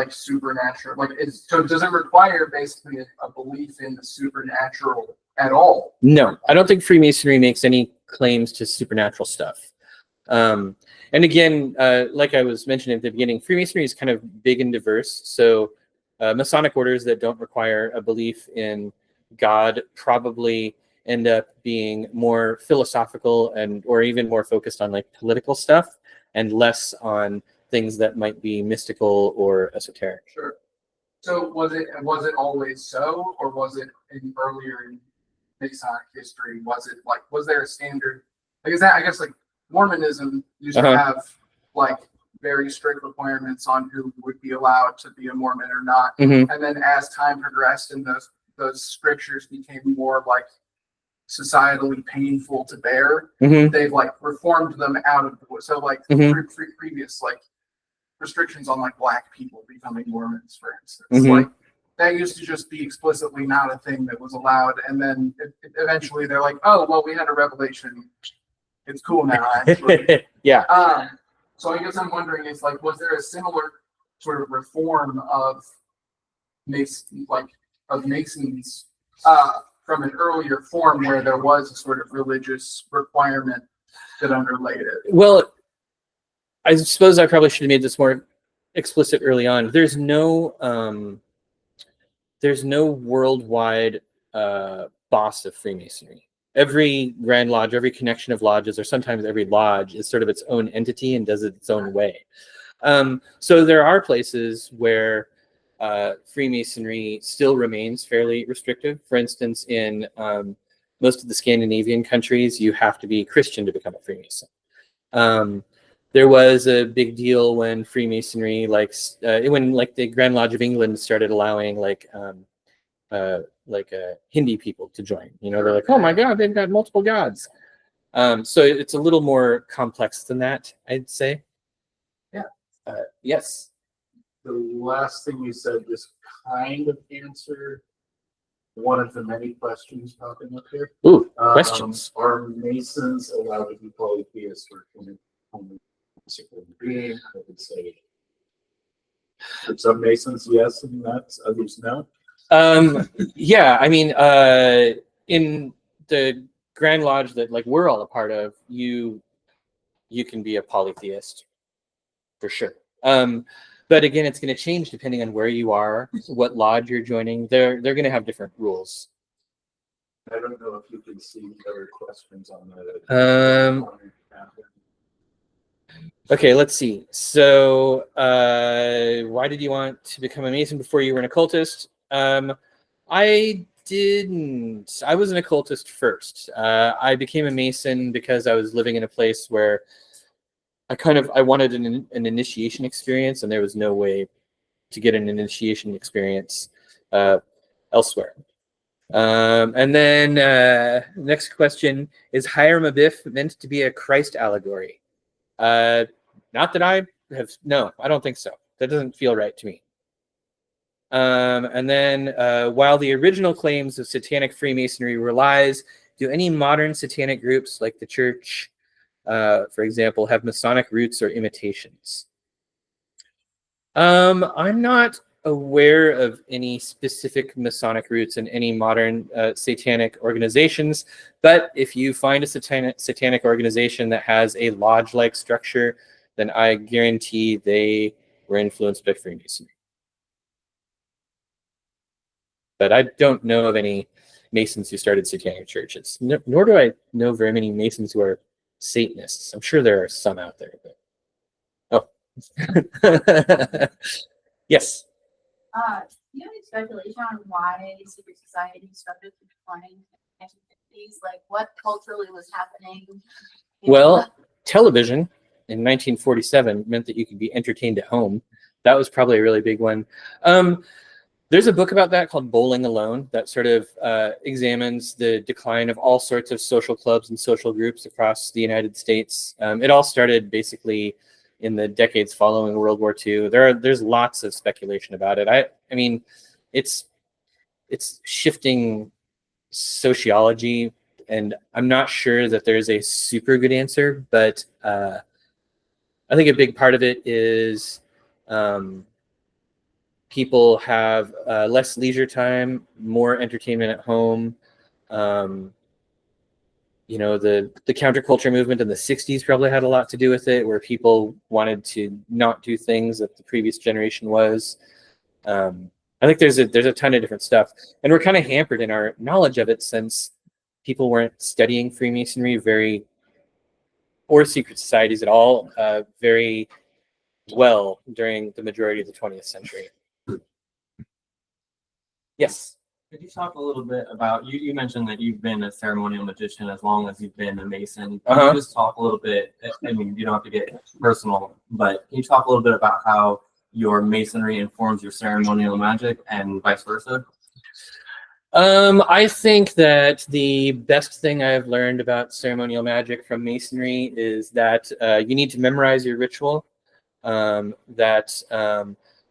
Speaker 3: supernatural? So does it require basically a belief in the supernatural at all?
Speaker 1: No, I don't think Freemasonry makes any claims to supernatural stuff. And again, like I was mentioning at the beginning, Freemasonry is kind of big and diverse. So Masonic orders that don't require a belief in God probably end up being more philosophical or even more focused on political stuff and less on things that might be mystical or esoteric.
Speaker 3: Sure. So was it always so, or was it earlier in Masonic history? Was there a standard? I guess Mormonism used to have very strict requirements on who would be allowed to be a Mormon or not.
Speaker 1: Mm-hmm.
Speaker 3: And then as time progressed and those strictures became more societally painful to bear,
Speaker 1: mm-hmm.
Speaker 3: they've reformed them out of the way. So previous restrictions on Black people becoming Mormons, for instance.
Speaker 1: Mm-hmm.
Speaker 3: That used to just be explicitly not a thing that was allowed, and then eventually they're oh well, we had a revelation. It's cool now, actually.
Speaker 1: Yeah.
Speaker 3: So I guess I'm wondering, was there a similar sort of reform of Masons from an earlier form where there was a sort of religious requirement that underlaid it?
Speaker 1: Well, I suppose I probably should have made this more explicit early on. There's no worldwide boss of Freemasonry. Every Grand Lodge, every connection of lodges, or sometimes every lodge is sort of its own entity and does it its own way. So there are places where Freemasonry still remains fairly restrictive. For instance, in most of the Scandinavian countries, you have to be Christian to become a Freemason. There was a big deal when Freemasonry, when the Grand Lodge of England started allowing Hindi people to join. They're oh my God, they've got multiple gods. So it's a little more complex than that, I'd say.
Speaker 2: Yeah.
Speaker 1: Yes.
Speaker 4: The last thing you said just kind of answered one of the many questions popping up here.
Speaker 1: Ooh, questions.
Speaker 4: Are Masons allowed to be polytheists or can only single being? I would say for some Masons, yes, and that's others no.
Speaker 1: Yeah, I mean, in the Grand Lodge that like we're all a part of, you can be a polytheist for sure. But again, it's going to change depending on where you are, what lodge you're joining. They're going to have different rules.
Speaker 4: I don't know if you can see other questions on that.
Speaker 1: Okay, let's see. So, why did you want to become a Mason before you were an occultist? I didn't. I was an occultist first. I became a Mason because I was living in a place where I wanted an initiation experience, and there was no way to get an initiation experience elsewhere. And then next question, is Hiram Abiff meant to be a Christ allegory? Not that I have, no, I don't think so. That doesn't feel right to me. And then while the original claims of satanic Freemasonry were lies, do any modern satanic groups like the church, for example, have Masonic roots or imitations? I'm not aware of any specific Masonic roots in any modern satanic organizations, but if you find a satanic organization that has a lodge-like structure, then I guarantee they were influenced by Freemasonry. But I don't know of any Masons who started satanic churches, nor do I know very many Masons who are Satanists. I'm sure there are some out there. But... Oh. Yes.
Speaker 5: Do you have any speculation on why secret societies started to decline in the 1950s? Like, what culturally was happening?
Speaker 1: Well, television in 1947 meant that you could be entertained at home. That was probably a really big one. There's a book about that called Bowling Alone that sort of examines the decline of all sorts of social clubs and social groups across the United States. It all started basically in the decades following World War II. There's lots of speculation about it. I mean, it's shifting sociology, and I'm not sure that there's a super good answer, but I think a big part of it is people have less leisure time, more entertainment at home. You know, the counterculture movement in the 60s probably had a lot to do with it, where people wanted to not do things that the previous generation was. I think there's a ton of different stuff, and we're kind of hampered in our knowledge of it since people weren't studying Freemasonry or secret societies at all very well during the majority of the 20th century. Yes.
Speaker 6: Could you talk a little bit about, you mentioned that you've been a ceremonial magician as long as you've been a Mason. Can you just talk a little bit, I mean, you don't have to get personal, but can you talk a little bit about how your Masonry informs your ceremonial magic and vice versa?
Speaker 1: I think that the best thing I've learned about ceremonial magic from Masonry is that you need to memorize your ritual,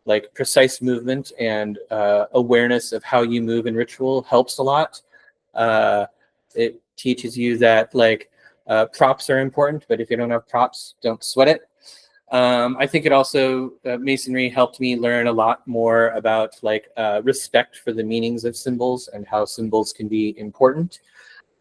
Speaker 1: like precise movement and awareness of how you move in ritual helps a lot. It teaches you that like props are important, but if you don't have props, don't sweat it. I think it also, Masonry helped me learn a lot more about like respect for the meanings of symbols and how symbols can be important.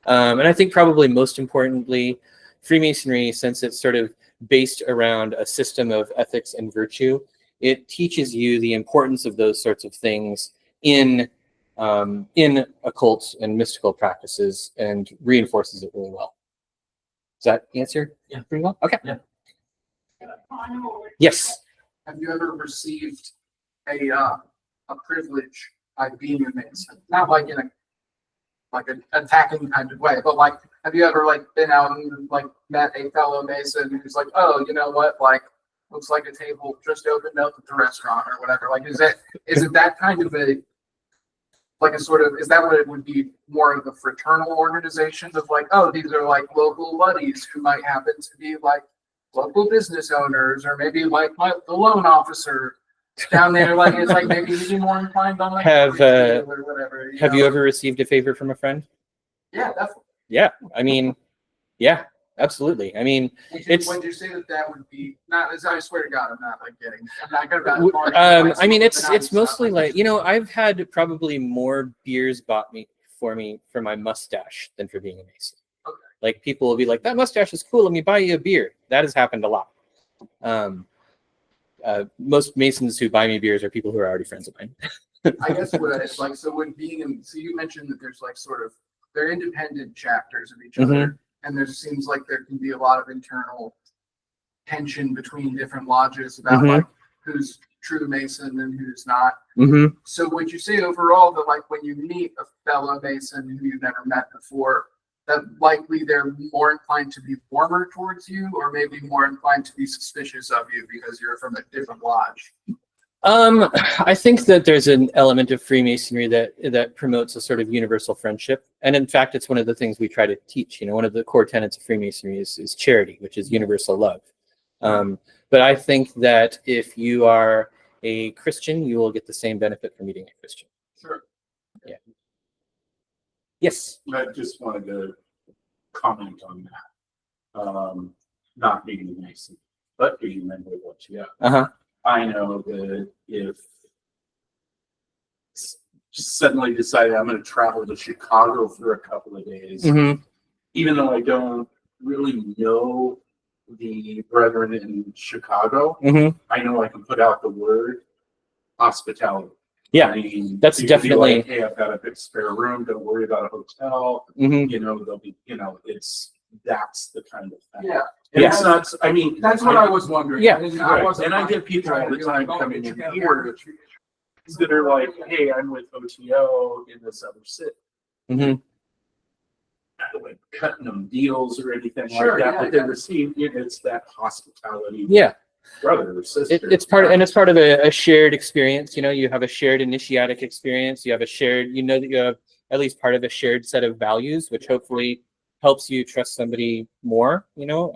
Speaker 1: And I think probably most importantly, Freemasonry, since it's sort of based around a system of ethics and virtue, it teaches you the importance of those sorts of things in occult and mystical practices and reinforces it really well. Does that answer?
Speaker 6: Yeah.
Speaker 1: Pretty well? Okay.
Speaker 6: Yeah.
Speaker 1: Yes.
Speaker 3: Have you ever received a privilege by being a Mason? Not like in an attacking kind of way, but like, have you ever like been out and like met a fellow Mason who's like, oh, you know what, like, looks like a table just opened up at the restaurant or whatever? Like, is it that kind of a like a sort of, is that what it would be, more of the fraternal organizations of like, oh, these are like local buddies who might happen to be like local business owners, or maybe like the loan officer down there, like it's like maybe you'd be more inclined on like or whatever.
Speaker 1: Have you ever received a favor from a friend?
Speaker 3: Yeah, definitely.
Speaker 1: Yeah, I mean, yeah, absolutely. I mean,
Speaker 3: Would you say that that would be not? I swear to God, I'm not like getting. I'm not gonna.
Speaker 1: I mean, it's mostly like, you know, I've had probably more beers bought for me for my mustache than for being a Mason.
Speaker 3: Okay.
Speaker 1: Like people will be like, that mustache is cool, let me buy you a beer. That has happened a lot. Most Masons who buy me beers are people who are already friends of mine.
Speaker 3: I guess what it's like. So when being in, so you mentioned that there's like sort of they're independent chapters of each other, and there seems like there can be a lot of internal tension between different lodges about like who's true Mason and who's not. So would you say overall that like when you meet a fellow Mason who you've never met before, that likely they're more inclined to be warmer towards you, or maybe more inclined to be suspicious of you because you're from a different lodge?
Speaker 1: I think that there's an element of Freemasonry that promotes a sort of universal friendship. And in fact, it's one of the things we try to teach. You know, one of the core tenets of Freemasonry is charity, which is universal love. But I think that if you are a Christian, you will get the same benefit from meeting a Christian.
Speaker 3: Sure.
Speaker 1: Yeah. Yes.
Speaker 4: I just wanted to comment on that. Not being a Mason, but being a member of what you have. I know that if suddenly decided I'm going to travel to Chicago for a couple of days, even though I don't really know the brethren in Chicago, I know I can put out the word hospitality.
Speaker 1: Yeah,
Speaker 4: I mean,
Speaker 1: that's definitely.
Speaker 4: Like, hey, I've got a big spare room. Don't worry about a hotel. You know, they'll be. You know, that's the kind of thing.
Speaker 3: Yeah.
Speaker 4: And it's not. I mean,
Speaker 3: That's what I was wondering.
Speaker 1: Yeah.
Speaker 4: And I get people all the time coming in here that are like, hey, I'm with OTO in this other city. Not like cutting them deals or anything like that, but they receive it's that hospitality.
Speaker 1: Yeah.
Speaker 4: Brother or sister.
Speaker 1: It's part of a shared experience. You know, you have a shared initiatic experience. You have a shared, you know, that you have at least part of a shared set of values, which hopefully helps you trust somebody more, you know?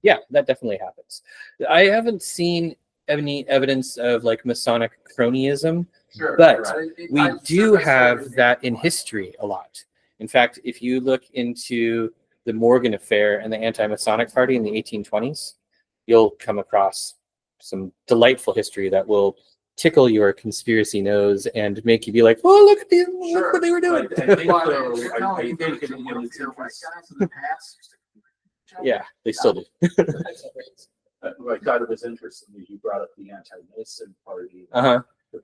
Speaker 1: Yeah, that definitely happens. I haven't seen any evidence of like Masonic cronyism, but we do have that in history a lot. In fact, if you look into the Morgan affair and the anti-Masonic party in the 1820s, you'll come across some delightful history that will tickle your conspiracy nose and make you be like, "Oh, look what they were doing." Yeah, they still do.
Speaker 4: I thought it was interesting that you brought up the anti-Mason party. The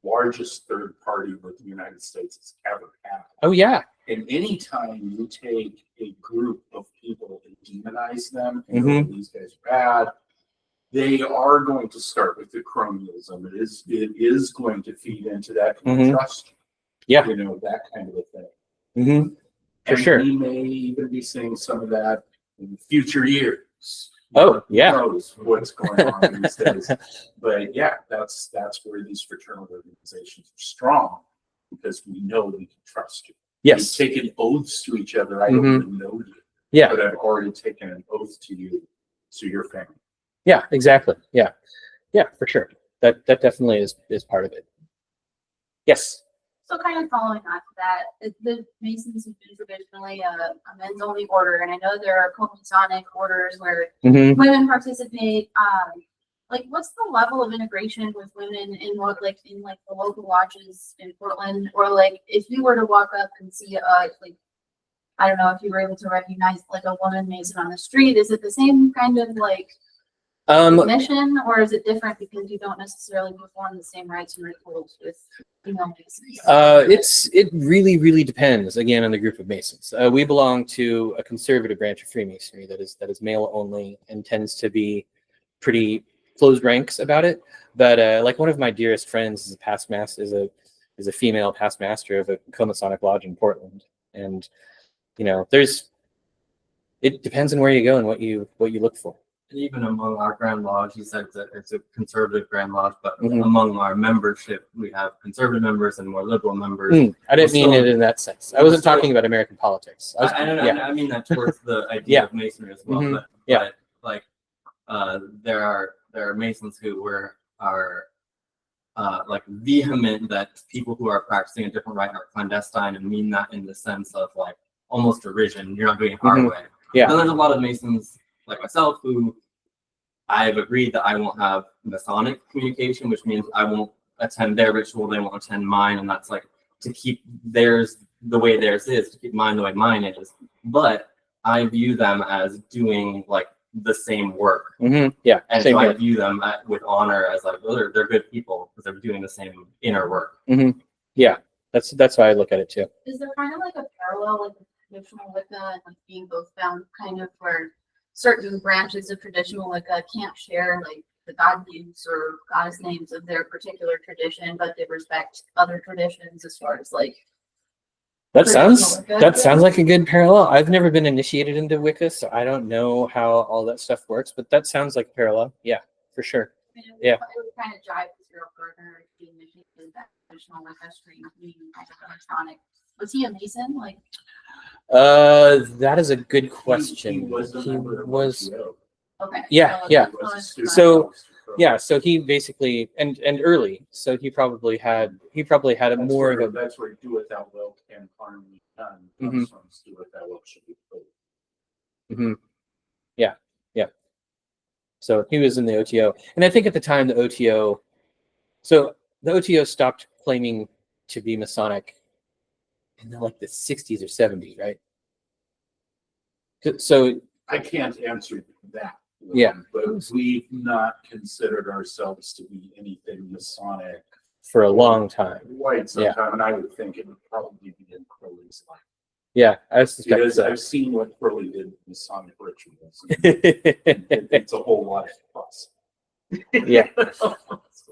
Speaker 4: largest third party that the United States has ever had.
Speaker 1: Oh yeah.
Speaker 4: And anytime you take a group of people and demonize them, and these guys are bad, they are going to start with the cronyism. It is going to feed into that trust.
Speaker 1: Yeah.
Speaker 4: You know, that kind of a thing.
Speaker 1: For sure.
Speaker 4: We may even be seeing some of that in future years.
Speaker 1: Oh, yeah.
Speaker 4: Who knows what's going on these days. But yeah, that's where these fraternal organizations are strong, because we know we can trust you.
Speaker 1: Yes.
Speaker 4: We've taken oaths to each other. I don't even know you.
Speaker 1: Yeah.
Speaker 4: But I've already taken an oath to you, to your family.
Speaker 1: Yeah, exactly. Yeah. Yeah, for sure. That definitely is part of it. Yes.
Speaker 5: So kind of following on to that, the Masons have been traditionally a men's only order, and I know there are Masonic orders where women participate. Like, what's the level of integration with women in the local lodges in Portland, or like if you were to walk up and see like, I don't know if you were able to recognize like a woman Mason on the street, is it the same kind of like mission, or is it different because you don't necessarily perform the same rites and rituals with female Masons?
Speaker 1: It really depends again on the group of Masons. We belong to a conservative branch of Freemasonry that is male only and tends to be pretty closed ranks about it. But like one of my dearest friends is a female past master of a co-Masonic lodge in Portland, and you know, it depends on where you go and what you look for.
Speaker 6: even among our Grand Lodge, he said that it's a conservative Grand Lodge, but
Speaker 1: Mhm.
Speaker 6: among our membership, we have conservative members and more liberal members.
Speaker 1: I didn't mean
Speaker 6: So-
Speaker 1: it in that sense. I wasn't
Speaker 6: so-
Speaker 1: talking about American politics. I was,
Speaker 6: I don't know.
Speaker 1: yeah.
Speaker 6: I mean that towards the idea
Speaker 1: Yeah.
Speaker 6: of Masonry as well.
Speaker 1: Mhm.
Speaker 6: But,
Speaker 1: Yeah.
Speaker 6: but like there are Masons who are like vehement that people who are practicing a different rite are clandestine, and mean that in the sense of like almost derision. You're not doing it our
Speaker 1: Mhm.
Speaker 6: way.
Speaker 1: Yeah.
Speaker 6: And there's a lot of Masons like myself who I've agreed that I won't have Masonic communication, which means I won't attend their ritual, they won't attend mine, and that's like to keep theirs the way theirs is, to keep mine the way mine is. But I view them as doing like the same work.
Speaker 1: Yeah,
Speaker 6: And
Speaker 1: same
Speaker 6: so I
Speaker 1: here.
Speaker 6: view them with honor as like, well, they're good people because they're doing the same inner work.
Speaker 1: Yeah, that's how I look at it too.
Speaker 5: Is there kind of like a parallel with traditional Wicca and like being both found kind of where certain branches of traditional Wicca can't share like the god names or goddess names of their particular tradition, but they respect other traditions as far as like
Speaker 1: That sounds
Speaker 5: Traditional Wicca.
Speaker 1: that sounds like a good parallel. I've never been initiated into Wicca, so I don't know how all that stuff works, but that sounds like a parallel. Yeah, for sure.
Speaker 5: I mean,
Speaker 1: Yeah.
Speaker 5: it would kind of jive with your partner being initiated in that traditional Wicca stream, being kind of Masonic. Was he a Mason? Like,
Speaker 1: That is a good question.
Speaker 4: He was a
Speaker 1: He
Speaker 4: member of
Speaker 1: was-
Speaker 4: OTO.
Speaker 5: okay.
Speaker 1: Yeah,
Speaker 5: so,
Speaker 1: yeah.
Speaker 4: He was a
Speaker 5: it's
Speaker 4: student
Speaker 5: fine.
Speaker 1: So-
Speaker 4: of OTO.
Speaker 1: Yeah, so he basically and early, so he probably had a
Speaker 4: That's
Speaker 1: more of
Speaker 4: where-
Speaker 1: a
Speaker 4: That's where do without will can harm be done.
Speaker 1: Mhm.
Speaker 4: Comes from do without will should be put.
Speaker 1: yeah. So he was in the OTO, and I think at the time the OTO stopped claiming to be Masonic in like the 60s or 70s, right? So
Speaker 4: I can't answer that.
Speaker 1: Yeah.
Speaker 4: But we've not considered ourselves to be anything Masonic
Speaker 1: for a long time,
Speaker 4: quite some
Speaker 1: Yeah.
Speaker 4: time, and I would think it would probably be in Crowley's life.
Speaker 1: yeah, I suspect
Speaker 4: Because
Speaker 1: so.
Speaker 4: I've seen what Crowley did with Masonic rituals. and It's a whole lot of fuss.
Speaker 1: Yeah.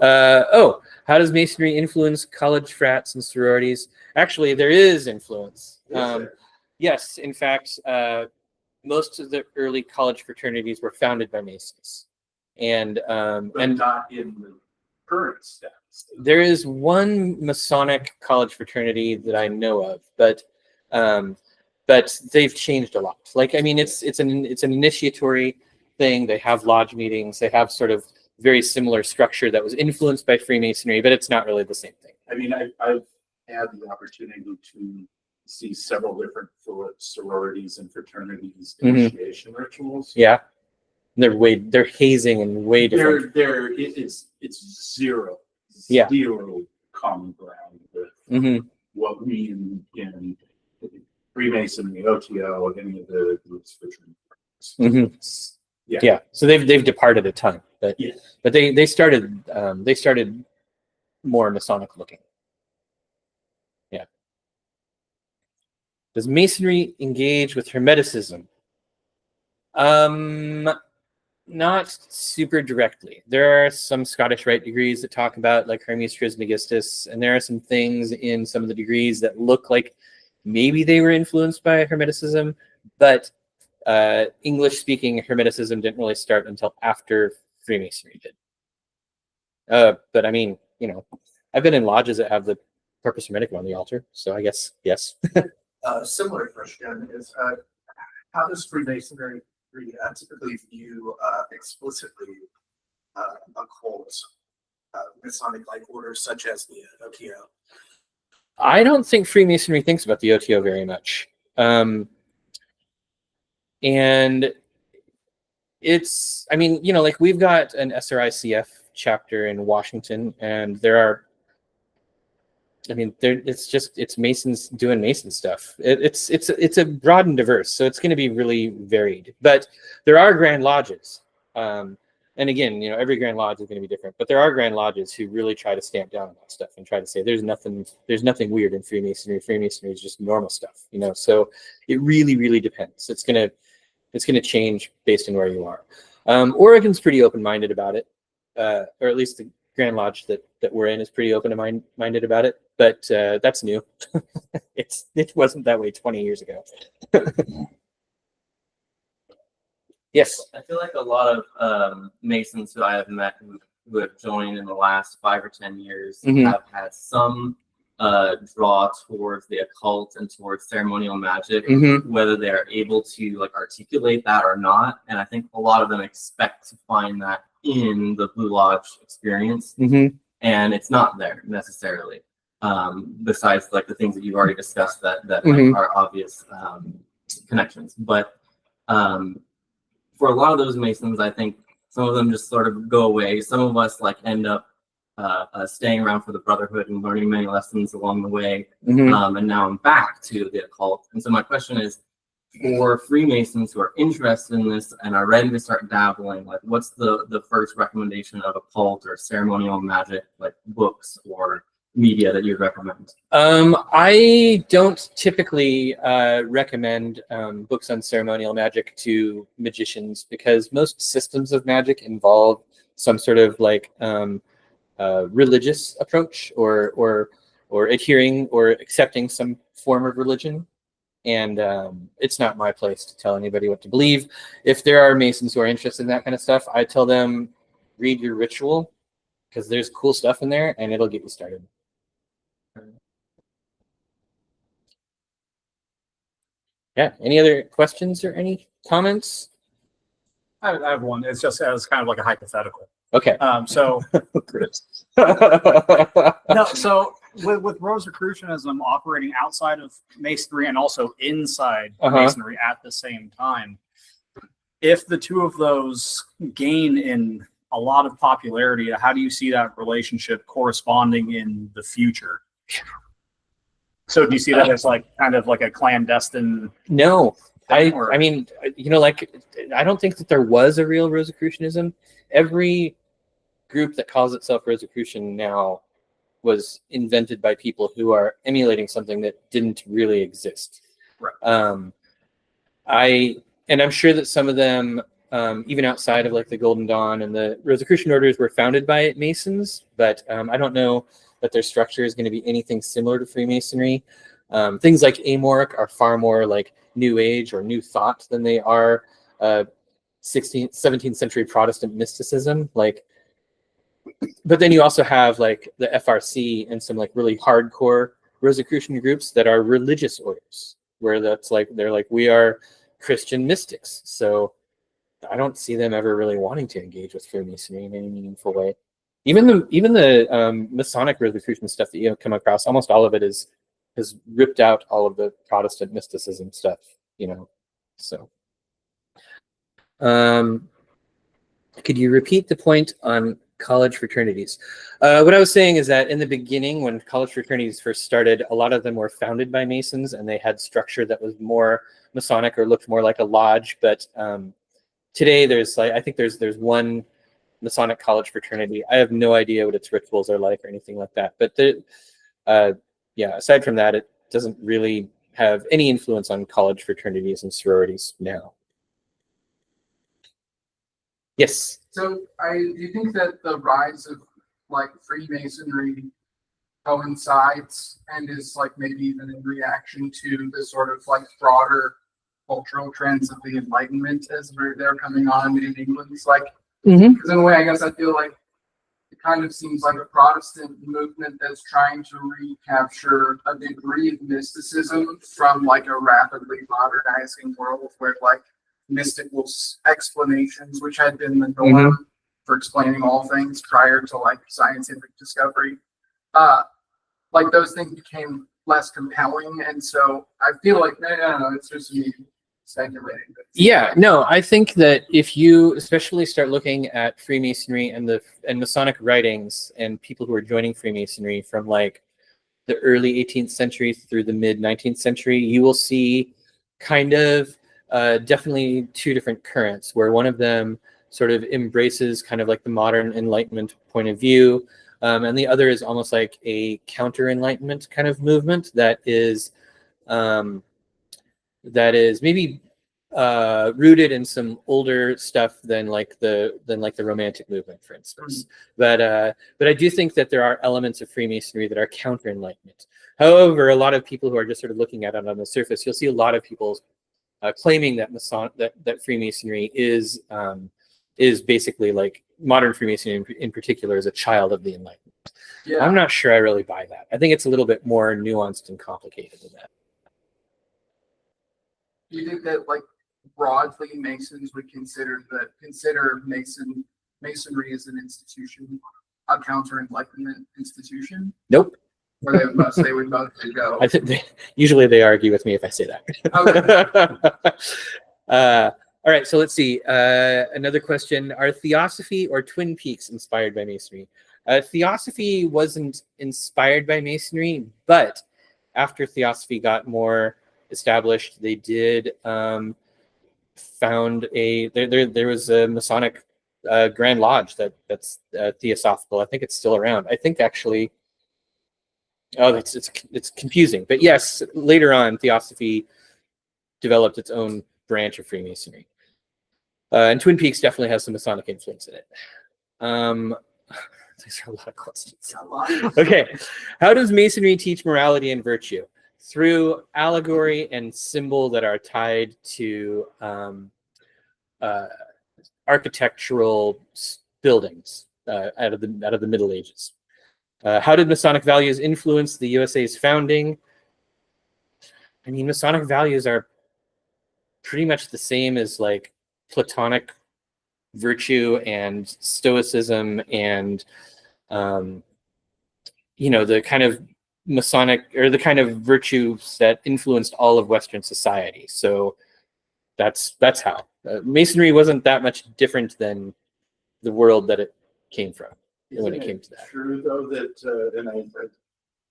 Speaker 1: How does Masonry influence college frats and sororities? Actually, there is influence. Yes, in fact, most of the early college fraternities were founded by Masons, and
Speaker 4: But not in the current status.
Speaker 1: there is one Masonic college fraternity that I know of, but they've changed a lot. Like, I mean, it's an initiatory thing. They have lodge meetings. They have sort of very similar structure that was influenced by Freemasonry, but it's not really the same thing.
Speaker 4: I mean, I've had the opportunity to see several different sororities and fraternities
Speaker 1: Mhm.
Speaker 4: initiation rituals.
Speaker 1: Yeah, they're hazing and way different.
Speaker 4: It's zero.
Speaker 1: Yeah.
Speaker 4: Zero common ground with
Speaker 1: Mhm.
Speaker 4: what we in Freemasonry, OTO, any of the groups fraternities.
Speaker 1: Mhm.
Speaker 4: It's-
Speaker 1: Yeah, so they've departed a ton, but
Speaker 4: Yeah.
Speaker 1: but they started more Masonic looking. Yeah. Does Masonry engage with Hermeticism? Not super directly. There are some Scottish Rite degrees that talk about like Hermes Trismegistus, and there are some things in some of the degrees that look like maybe they were influenced by Hermeticism, but English-speaking Hermeticism didn't really start until after Freemasonry did. But I mean, I've been in lodges that have the Corpus Hermeticum on the altar, so I guess yes.
Speaker 2: Similar question is, how does Freemasonry typically view explicitly occult Masonic-like orders such as the OTO?
Speaker 1: I don't think Freemasonry thinks about the OTO very much. And it's, I mean, like we've got an SRICF chapter in Washington, and it's Masons doing Mason stuff. It's a broad and diverse, so it's going to be really varied. But there are Grand Lodges, and again, every Grand Lodge is going to be different. But there are Grand Lodges who really try to stamp down on that stuff and try to say there's nothing weird in Freemasonry. Freemasonry is just normal stuff, So it really, really depends. It's gonna change based on where you are. Oregon's pretty open-minded about it, or at least the Grand Lodge that we're in is pretty open-minded about it. But that's new. It wasn't that way 20 years ago. Yes.
Speaker 6: I feel like a lot of Masons who I have met who have joined in the last 5 or 10 years have had some draw towards the occult and towards ceremonial magic, whether they're able to like articulate that or not. And I think a lot of them expect to find that in the Blue Lodge experience, and it's not there necessarily. Besides like the things that you've already discussed that like, are obvious connections, but for a lot of those Masons, I think some of them just sort of go away. Some of us like end up staying around for the Brotherhood and learning many lessons along the way. And now I'm back to the occult. And so my question is, for Freemasons who are interested in this and are ready to start dabbling, like what's the first recommendation of occult or ceremonial magic, like books or media that you'd recommend?
Speaker 1: I don't typically recommend books on ceremonial magic to magicians because most systems of magic involve some sort of like religious approach or adhering or accepting some form of religion. And it's not my place to tell anybody what to believe. If there are Masons who are interested in that kind of stuff, I tell them, read your ritual because there's cool stuff in there and it'll get you started. Yeah. Any other questions or any comments?
Speaker 7: I have one. It's just as kind of like a hypothetical.
Speaker 1: Okay.
Speaker 7: So with Rosicrucianism operating outside of Masonry and also inside Masonry at the same time, if the two of those gain in a lot of popularity, how do you see that relationship corresponding in the future? So do you see that as like kind of like a clandestine?
Speaker 1: No, I mean, you know, like I don't think that there was a real Rosicrucianism. Every group that calls itself Rosicrucian now was invented by people who are emulating something that didn't really exist.
Speaker 7: Right.
Speaker 1: I'm sure that some of them, even outside of like the Golden Dawn and the Rosicrucian orders, were founded by Masons, but I don't know that their structure is going to be anything similar to Freemasonry. Things like Amorc are far more like New Age or New Thought than they are 16th, 17th century Protestant mysticism. Like, but then you also have like the FRC and some like really hardcore Rosicrucian groups that are religious orders, where that's like they're like, we are Christian mystics. So I don't see them ever really wanting to engage with Freemasonry in any meaningful way. Even the Masonic Rosicrucian stuff that you come across, almost all of it has ripped out all of the Protestant mysticism stuff, you know. So, could you repeat the point on college fraternities? What I was saying is that in the beginning, when college fraternities first started, a lot of them were founded by Masons, and they had structure that was more Masonic or looked more like a lodge. But today, there's like I think there's one Masonic college fraternity. I have no idea what its rituals are like or anything like that. But yeah, aside from that, it doesn't really have any influence on college fraternities and sororities now. Yes.
Speaker 3: So do you think that the rise of like Freemasonry coincides and is like maybe even in reaction to the sort of like broader cultural trends of the Enlightenment as they're coming on in England? It's like, because in a way, I guess I feel like it kind of seems like a Protestant movement that's trying to recapture a degree of mysticism from like a rapidly modernizing world where like mystical explanations, which had been the norm for explaining all things prior to like scientific discovery, like those things became less compelling. And so I feel like, I don't know, it's just me speculating.
Speaker 1: Yeah, no, I think that if you especially start looking at Freemasonry and Masonic writings and people who are joining Freemasonry from like the early 18th century through the mid 19th century, you will see kind of definitely two different currents, where one of them sort of embraces kind of like the modern Enlightenment point of view, and the other is almost like a counter-Enlightenment kind of movement that is maybe rooted in some older stuff than like the Romantic movement, for instance. But I do think that there are elements of Freemasonry that are counter-Enlightenment. However, a lot of people who are just sort of looking at it on the surface, you'll see a lot of people claiming that that Freemasonry is basically like modern Freemasonry in particular is a child of the Enlightenment.
Speaker 3: Yeah.
Speaker 1: I'm not sure I really buy that. I think it's a little bit more nuanced and complicated than that.
Speaker 3: Do you think that like broadly Masons would consider Masonry as an institution, a counter-enlightenment institution?
Speaker 1: Nope.
Speaker 3: Or they would mostly go.
Speaker 1: I think usually they argue with me if I say that.
Speaker 3: Okay.
Speaker 1: All right, so let's see. Another question: are Theosophy or Twin Peaks inspired by Masonry? Theosophy wasn't inspired by Masonry, but after Theosophy got more established, they did found there was a Masonic Grand Lodge that's Theosophical. I think it's still around. I think actually. Oh, it's confusing, but yes, later on, Theosophy developed its own branch of Freemasonry, and Twin Peaks definitely has some Masonic influence in it. These are a lot of questions. Okay, how does Masonry teach morality and virtue? Through allegory and symbol that are tied to architectural buildings out of the Middle Ages. How did Masonic values influence the USA's founding? I mean, Masonic values are pretty much the same as like Platonic virtue and Stoicism and, the kind of Masonic or the kind of virtues that influenced all of Western society. So that's how. Masonry wasn't that much different than the world that it came from. When it came to that.
Speaker 4: True though that and I've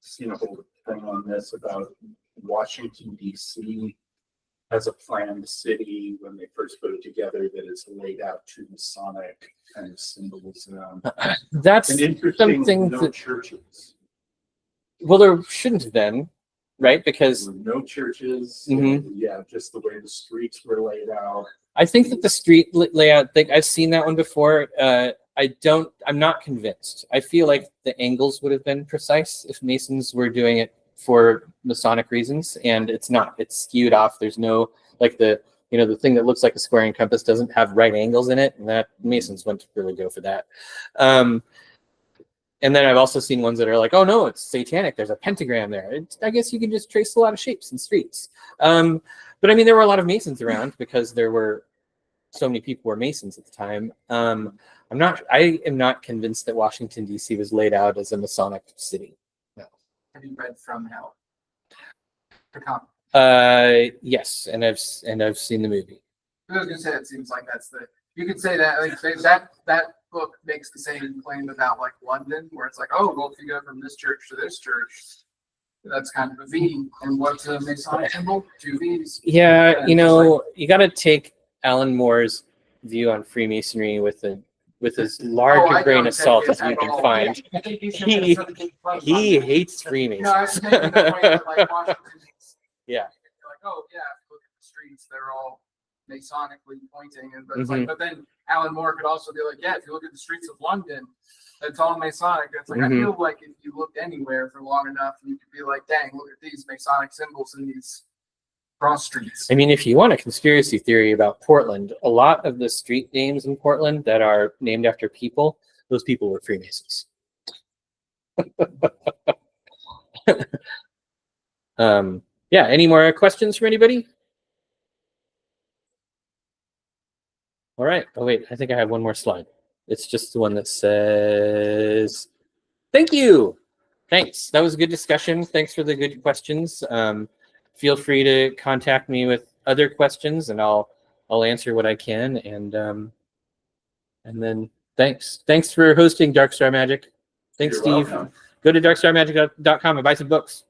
Speaker 4: seen a whole thing on this about Washington D.C. as a planned city when they first put it together that is laid out to Masonic kind of symbols.
Speaker 1: That's
Speaker 4: and interesting.
Speaker 1: something
Speaker 4: No
Speaker 1: that,
Speaker 4: churches.
Speaker 1: well, there shouldn't have been, right? Because
Speaker 4: There were no churches.
Speaker 1: Mhm.
Speaker 4: Yeah, just the way the streets were laid out.
Speaker 1: I think that the street layout thing, I've seen that one before. I'm not convinced. I feel like the angles would have been precise if Masons were doing it for Masonic reasons, and it's not. It's skewed off. There's no, like the thing that looks like a square and compass doesn't have right angles in it, and that Masons wouldn't really go for that. And then I've also seen ones that are like, oh no, it's satanic. There's a pentagram there. I guess you can just trace a lot of shapes in streets. But I mean, there were a lot of Masons around because there were so many people were Masons at the time. I am not convinced that Washington D.C. was laid out as a Masonic city. No.
Speaker 3: Have you read From Hell? The comic.
Speaker 1: Yes, and I've seen the movie.
Speaker 3: I was gonna say it seems like you could say that that book makes the same claim about like London, where it's like, oh well, if you go from this church to this church, that's kind of a V. And what's a Masonic symbol? 2 V's.
Speaker 1: Yeah, you got to take Alan Moore's view on Freemasonry with as large a grain of salt as you can find. He hates Freemasons.
Speaker 3: No, I was making the point that like Washington.
Speaker 1: Yeah.
Speaker 3: Like, oh yeah, if you look at the streets, they're all Masonically pointing, but it's like, but then Alan Moore could also be like, yeah, if you look at the streets of London, it's all Masonic. It's like I feel like if you looked anywhere for long enough, you could be like, dang, look at these Masonic symbols in these cross streets.
Speaker 1: I mean, if you want a conspiracy theory about Portland, a lot of the street names in Portland that are named after people, those people were Freemasons. Yeah, any more questions from anybody? All right. Oh, wait, I think I have one more slide. It's just the one that says, thank you. Thanks. That was a good discussion. Thanks for the good questions. Feel free to contact me with other questions and I'll answer what I can. And then thanks for hosting Dark Star Magick. Thanks,
Speaker 4: You're
Speaker 1: Steve.
Speaker 4: welcome.
Speaker 1: Go to darkstarmagic.com and buy some books.